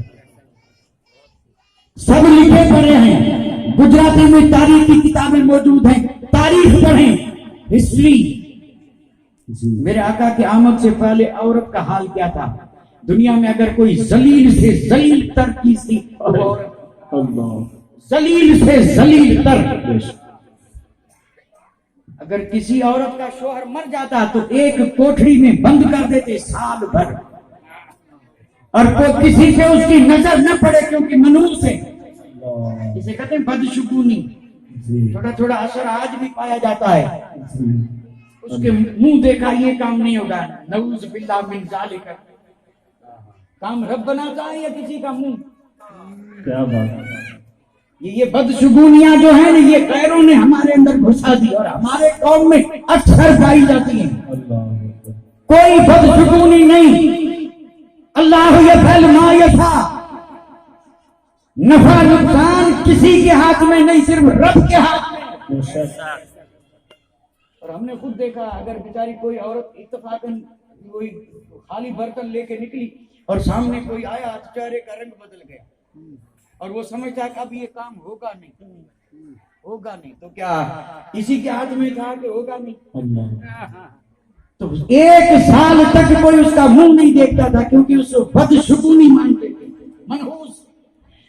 سب لکھے پڑھے ہیں، گجراتی میں تاریخ کی کتابیں موجود ہیں، تاریخ پڑھیں، ہسٹری۔ میرے آقا کی آمد سے پہلے عورت کا حال کیا تھا؟ دنیا میں اگر کوئی ذلیل سے ذلیل تر چیز تھی، ذلیل سے ذلیل تر، اگر کسی عورت کا شوہر مر جاتا تو ایک کوٹھڑی میں بند کر دیتے سال بھر، اور کوئی کسی پہ اس کی نظر نہ پڑے، کیونکہ منحوس ہے، اسے کہتے ہیں بدشگونی۔ تھوڑا تھوڑا اثر آج بھی پایا جاتا ہے، اس کے منہ دیکھا یہ کام نہیں ہوگا، نعوذ باللہ من ذالک۔ کام رب بناتا ہے یا کسی کا منہ؟ کیا بات ہے. یہ بدشگونیاں جو ہیں نا یہ غیروں نے ہمارے اندر گھسا دی اور ہمارے قوم میں اکثر پائی جاتی ہیں. اللہ اکبر. کوئی بدشگونی نہیں. اللہ یفعل ما یشاء. نفع نقصان کسی کے ہاتھ میں نہیں، صرف رب کے ہاتھ میں. بے شک. اور ہم نے خود دیکھا اگر بیچاری کوئی عورت اتفاقاً کوئی خالی برتن لے کے نکلی اور سامنے کوئی آیا، چہرے کا رنگ بدل گیا اور وہ سمجھتا ہے کہ اب یہ کام ہوگا نہیں، تو کیا اسی کے ہاتھ میں تھا کہ ہوگا نہیں؟ اللہ. تو 1 سال تک کوئی اس کا منہ نہیں دیکھتا تھا کیونکہ اس کو بدشگونی مانتے تھے، منحوس.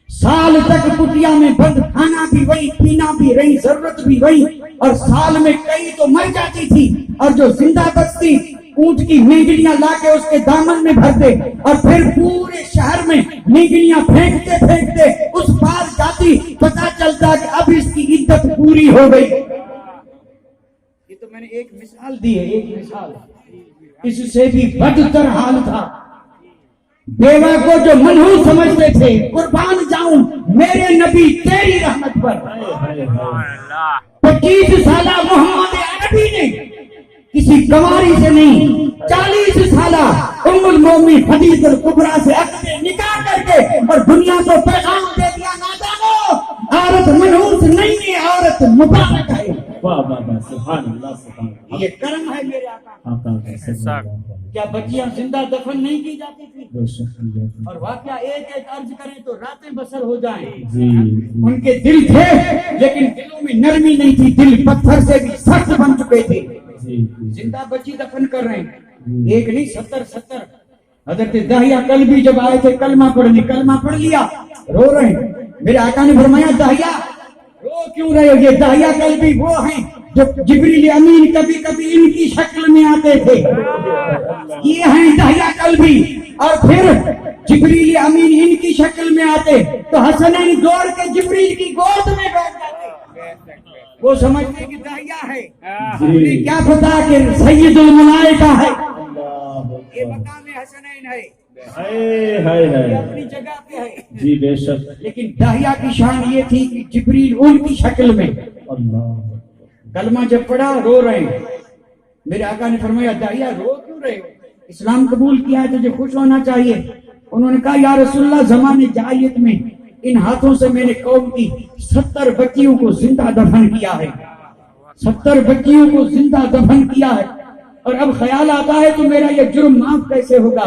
سال تک کٹیا میں بند، کھانا بھی وہی، پینا بھی رہی، ضرورت بھی وہی، اور سال میں کئی تو مر جاتی تھی اور جو زندہ بچتی اونٹ کی مینگنیاں لا کے اس کے دامن میں بھرتے اور پھر پورے شہر میں مینگنیاں پھینکتے اس پار جاتی، پتا چلتا کہ اب اس کی عدت پوری ہو گئی. یہ تو میں نے ایک مثال دی ہے، ایک مثال. اس سے بھی بدتر حال تھا بیوہ کو جو منحوس سمجھتے تھے. قربان جاؤں میرے نبی تیری رحمت پر. 25 سالہ محمد عربی نے کسی گواری سے نہیں، 40 سالہ ام المومنین خدیجہ الکبریٰ سے عقد نکاح کر کے اور دنیا کو پیغام دے دیا، نادانو عورت منحوس نہیں ہے، عورت مبارک ہے. واہ واہ واہ. سبحان اللہ سبحان اللہ. یہ کرم ہے میرے آقا. آقا کا صلی اللہ علیہ وسلم. کیا بچیاں زندہ دفن نہیں کی جاتی تھی؟ بے شک. اور واقعہ ایک عرض کریں تو راتیں بسر ہو جائیں. جی ان کے دل تھے لیکن دلوں میں نرمی نہیں تھی، دل پتھر سے بھی سخت بن چکے تھے. جی. زندہ بچی دفن کر رہے ہیں، ایک نہیں 70. حضرت داہیہ کلبی جب آئے تھے کلمہ پڑھنے، کلمہ پڑھ لیا، رو رہے ہیں. میرے آقا نے فرمایا داہیہ رو کیوں رہے ہو؟ یہ داہیہ کلبی وہ ہیں جو جبریل امین کبھی کبھی ان کی شکل میں آتے تھے. یہ ہیں داہیہ کلبی. اور پھر جبریل امین ان کی شکل میں آتے تو حسنین دوڑ کے جبریل کی گود میں بیٹھ جاتے. وہ سمجھتے کہ داہیہ ہے، جی. کیا پتا کہ سید الملائکہ ہے. یہ مقام حسنین ہے، ہائے ہائے یہ ہائے. اپنی جگہ پہ ہے. جی بے شک. لیکن داہیہ کی شان یہ تھی کہ جبریل ان کی شکل میں. اللہ. کلمہ جب پڑھا رو رہے ہیں. میرے آقا نے فرمایا داہیہ رو کیوں رہے ہو؟ اسلام قبول کیا ہے تجھے خوش ہونا چاہیے. انہوں نے کہا یا رسول اللہ زمانے جاہلیت میں ان ہاتھوں سے میں نے قوم کی 70 بچیوں کو زندہ دفن کیا ہے، 70 بچیوں کو زندہ دفن کیا ہے، اور اب خیال آتا ہے تو میرا یہ جرم معاف کیسے ہوگا؟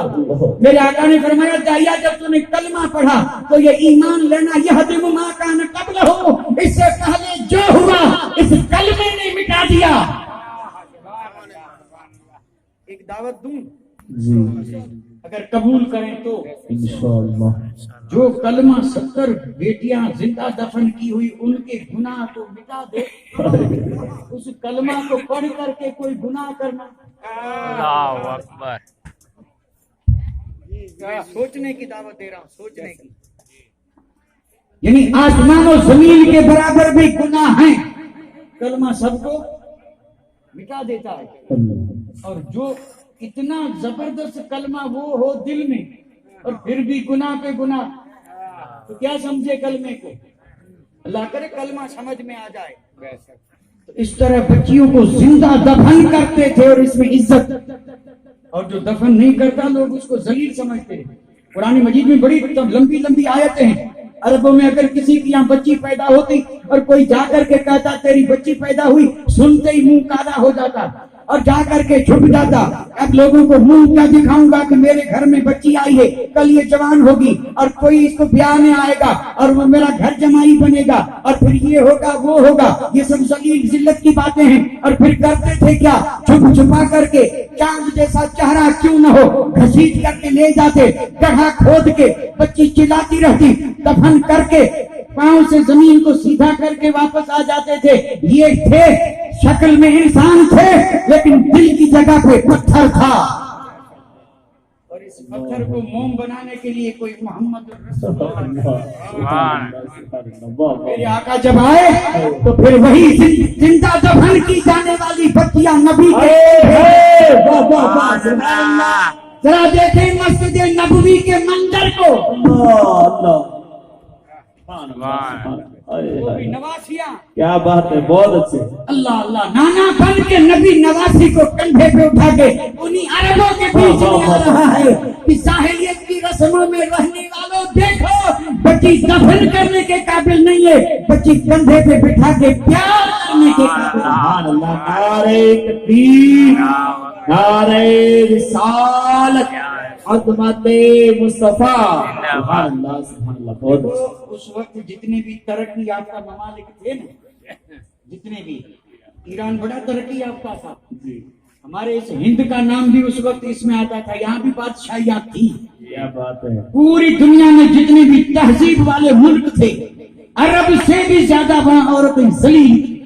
میرے آقا نے فرمایا داہیہ جب تو نے کلمہ پڑھا تو یہ ایمان لینا یہدم ما کان قبلہ، اس سے پہلے جو ہوا اس کلمے نے مٹا دیا. ایک دعوت دوں جی اگر قبول کریں تو انشاءاللہ. جو کلمہ 70 بیٹیاں زندہ دفن کی ہوئی ان کے گناہ کو مٹا دے. اس کلمہ کو پڑھ کر کے کوئی گناہ کرنا، اللہ اکبر. سوچنے کی دعوت دے رہا ہوں، سوچنے کی. یعنی آسمان و زمین کے برابر بھی گناہ ہیں، کلمہ سب کو مٹا دیتا ہے. اللہ. اور جو اتنا زبردست کلمہ وہ ہو دل میں اور پھر بھی گناہ پہ گناہ، تو کیا سمجھے کلمے کو؟ اللہ کرے کلمہ سمجھ میں آ جائے. تو اس طرح بچیوں کو زندہ دفن کرتے تھے اور اس میں عزت. اور جو دفن نہیں کرتا لوگ اس کو ذلیل سمجھتے ہیں. قرآن مجید میں بڑی لمبی لمبی آیتیں ہیں. عربوں میں اگر کسی کی یہاں بچی پیدا ہوتی اور کوئی جا کر کے کہتا تیری بچی پیدا ہوئی، سنتے ہی منہ کالا ہو جاتا اور جا کر کے چھپ جاتا. اب لوگوں کو منہ کیا دکھاؤں گا کہ میرے گھر میں بچی آئی ہے، کل یہ جوان ہوگی اور کوئی اس کو بیاہ میں آئے گا اور وہ میرا گھر جمائی بنے گا اور پھر یہ ہوگا وہ ہوگا. یہ سب ذلیل ذلت کی باتیں ہیں. اور پھر کرتے تھے کیا؟ چھپ چھپا کر کے چاند جیسا چہرہ کیوں نہ ہو گھسیٹ کر کے لے جاتے، گڑھا کھود کے بچی چلاتی رہتی، دفن کر کے پاؤں سے زمین کو سیدھا کر کے واپس آ جاتے تھے. یہ تھے شکل میں انسان تھے لیکن دل کی جگہ پہ پتھر تھا. اور اس پتھر کو موم بنانے کے لیے کوئی محمد رسول اللہ. میرے آقا جب آئے تو پھر وہی زندہ دفن کی جانے والی بچیاں نبی کے ذرا دیکھیں مسجد نبوی کے منظر کو، اللہ وہ بھی نواسیاں، کیا بات ہے، بہت اچھے. اللہ اللہ، نانا بن کے نبی نواسی کو کندھے پہ اٹھا کے انہی عربوں کے بیچ میں آ رہا ہے کہ ساحلیت کی رسموں میں رہنے والوں دیکھو، بچی دفن کرنے کے قابل نہیں ہے، بچی کندھے پہ بٹھا کے پیار کرنے کے قابل ہے. سبحان اللہ. نعرہ تکبیر، نعرہ رسالت، عظمت مصطفیٰ. سبحان اللہ سبحان اللہ. بہت اچھے. اس وقت جتنے بھی ترقی یافتہ ممالک تھے نا، جتنے بھی، ایران بڑا ترقی یافتہ تھا، ہمارے اس ہند کا نام بھی اس وقت اس میں آتا تھا، یہاں بھی بادشاہیاں تھی. کیا بات ہے. پوری دنیا میں جتنے بھی تہذیب والے ملک تھے، عرب سے بھی زیادہ وہاں عورتیں ذلیل تھیں.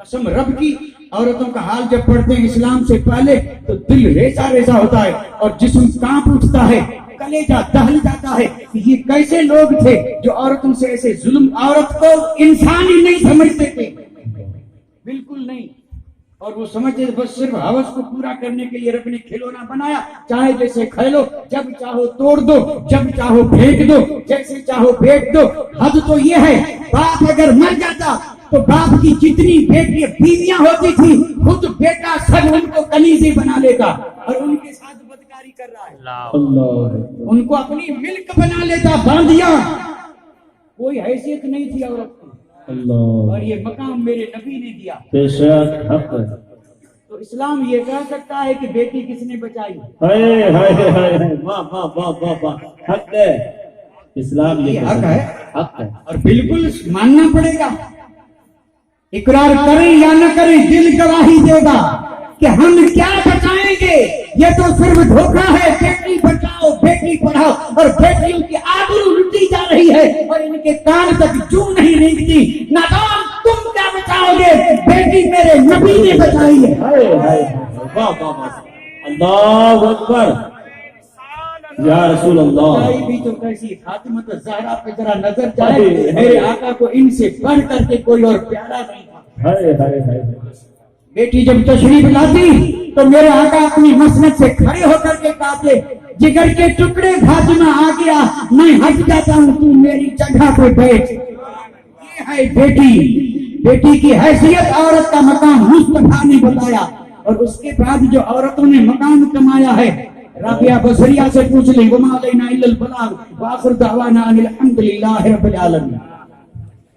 قسم رب کی، عورتوں کا حال جب پڑھتے ہیں اسلام سے پہلے تو دل ریزہ ریزہ ہوتا ہے اور جسم کانپ اٹھتا ہے، کلیجہ دہل جاتا ہے کہ یہ کیسے لوگ تھے جو عورتوں سے ایسے ظلم. عورت کو انسان ہی نہیں سمجھتے تھے، بالکل نہیں. اور وہ سمجھتے بس صرف ہوس کو پورا کرنے کے لیے رب نے کھلونا بنایا، چاہے جیسے کھیلو، جب چاہو توڑ دو، جب چاہو پھینک دو، جیسے چاہو پھینک دو. حد تو یہ ہے باپ اگر مر جاتا تو باپ کی جتنی بیٹی بیویاں ہوتی تھی خود بیٹا سب ان کو کنیزی بنا لیتا اور ان کے ساتھ بدکاری کر رہا ہے، اللہ. ان کو اپنی ملک بنا لیتا، باندیا. کوئی حیثیت نہیں تھی عورت کی، اللہ. اور یہ مقام میرے نبی نے دیا. بے شک حق ہے. تو اسلام یہ کہہ سکتا ہے کہ بیٹی کس نے بچائی؟ ہائے ہائے ہائے، واہ واہ واہ واہ واہ. حق ہے. اسلام یہ حق ہے، حق ہے. اور بالکل ماننا پڑے گا. اقرار کریں یا نہ کریں دل گواہی دے گا کہ ہم کیا بچائیں گے. یہ تو صرف دھوکہ ہے، بیٹی بچاؤ بیٹی پڑھاؤ، اور بیٹیوں کی آبرو لوٹی جا رہی ہے اور ان کے کان تک جو نہیں رینگتی. نادان تم کیا بچاؤ گے؟ بیٹی میرے نبی نے بچائی ہے. ہائے ہائے واہ واہ واہ. اللہ اکبر. یا رسول اللہ. بچائی بھی تو کیسی فاطمہ الزہرا پہ ذرا نظر جائے، میرے آقا کو ان سے بڑھ کر کے کوئی اور پیارا نہیں تھا. ہائے ہائے ہائے. بیٹی جب تشریف لاتی تو میرے آقا اپنی مسند سے کھڑے ہو کر کے کہتے، جگر کے ٹکڑے فاطمہ آ گیا، میں ہٹ جاتا ہوں، تو میری جگہ پہ بیٹھ. یہ ہے بیٹی. بیٹی کی حیثیت، عورت کا مقام مصطفیٰ نے بتایا. اور اس کے بعد جو عورتوں نے مقام کمایا ہے، رابعہ بصریہ سے پوچھ لیں، وما علینا الا البلاغ وآخر دعوانا ان الحمد للہ رب العالمین.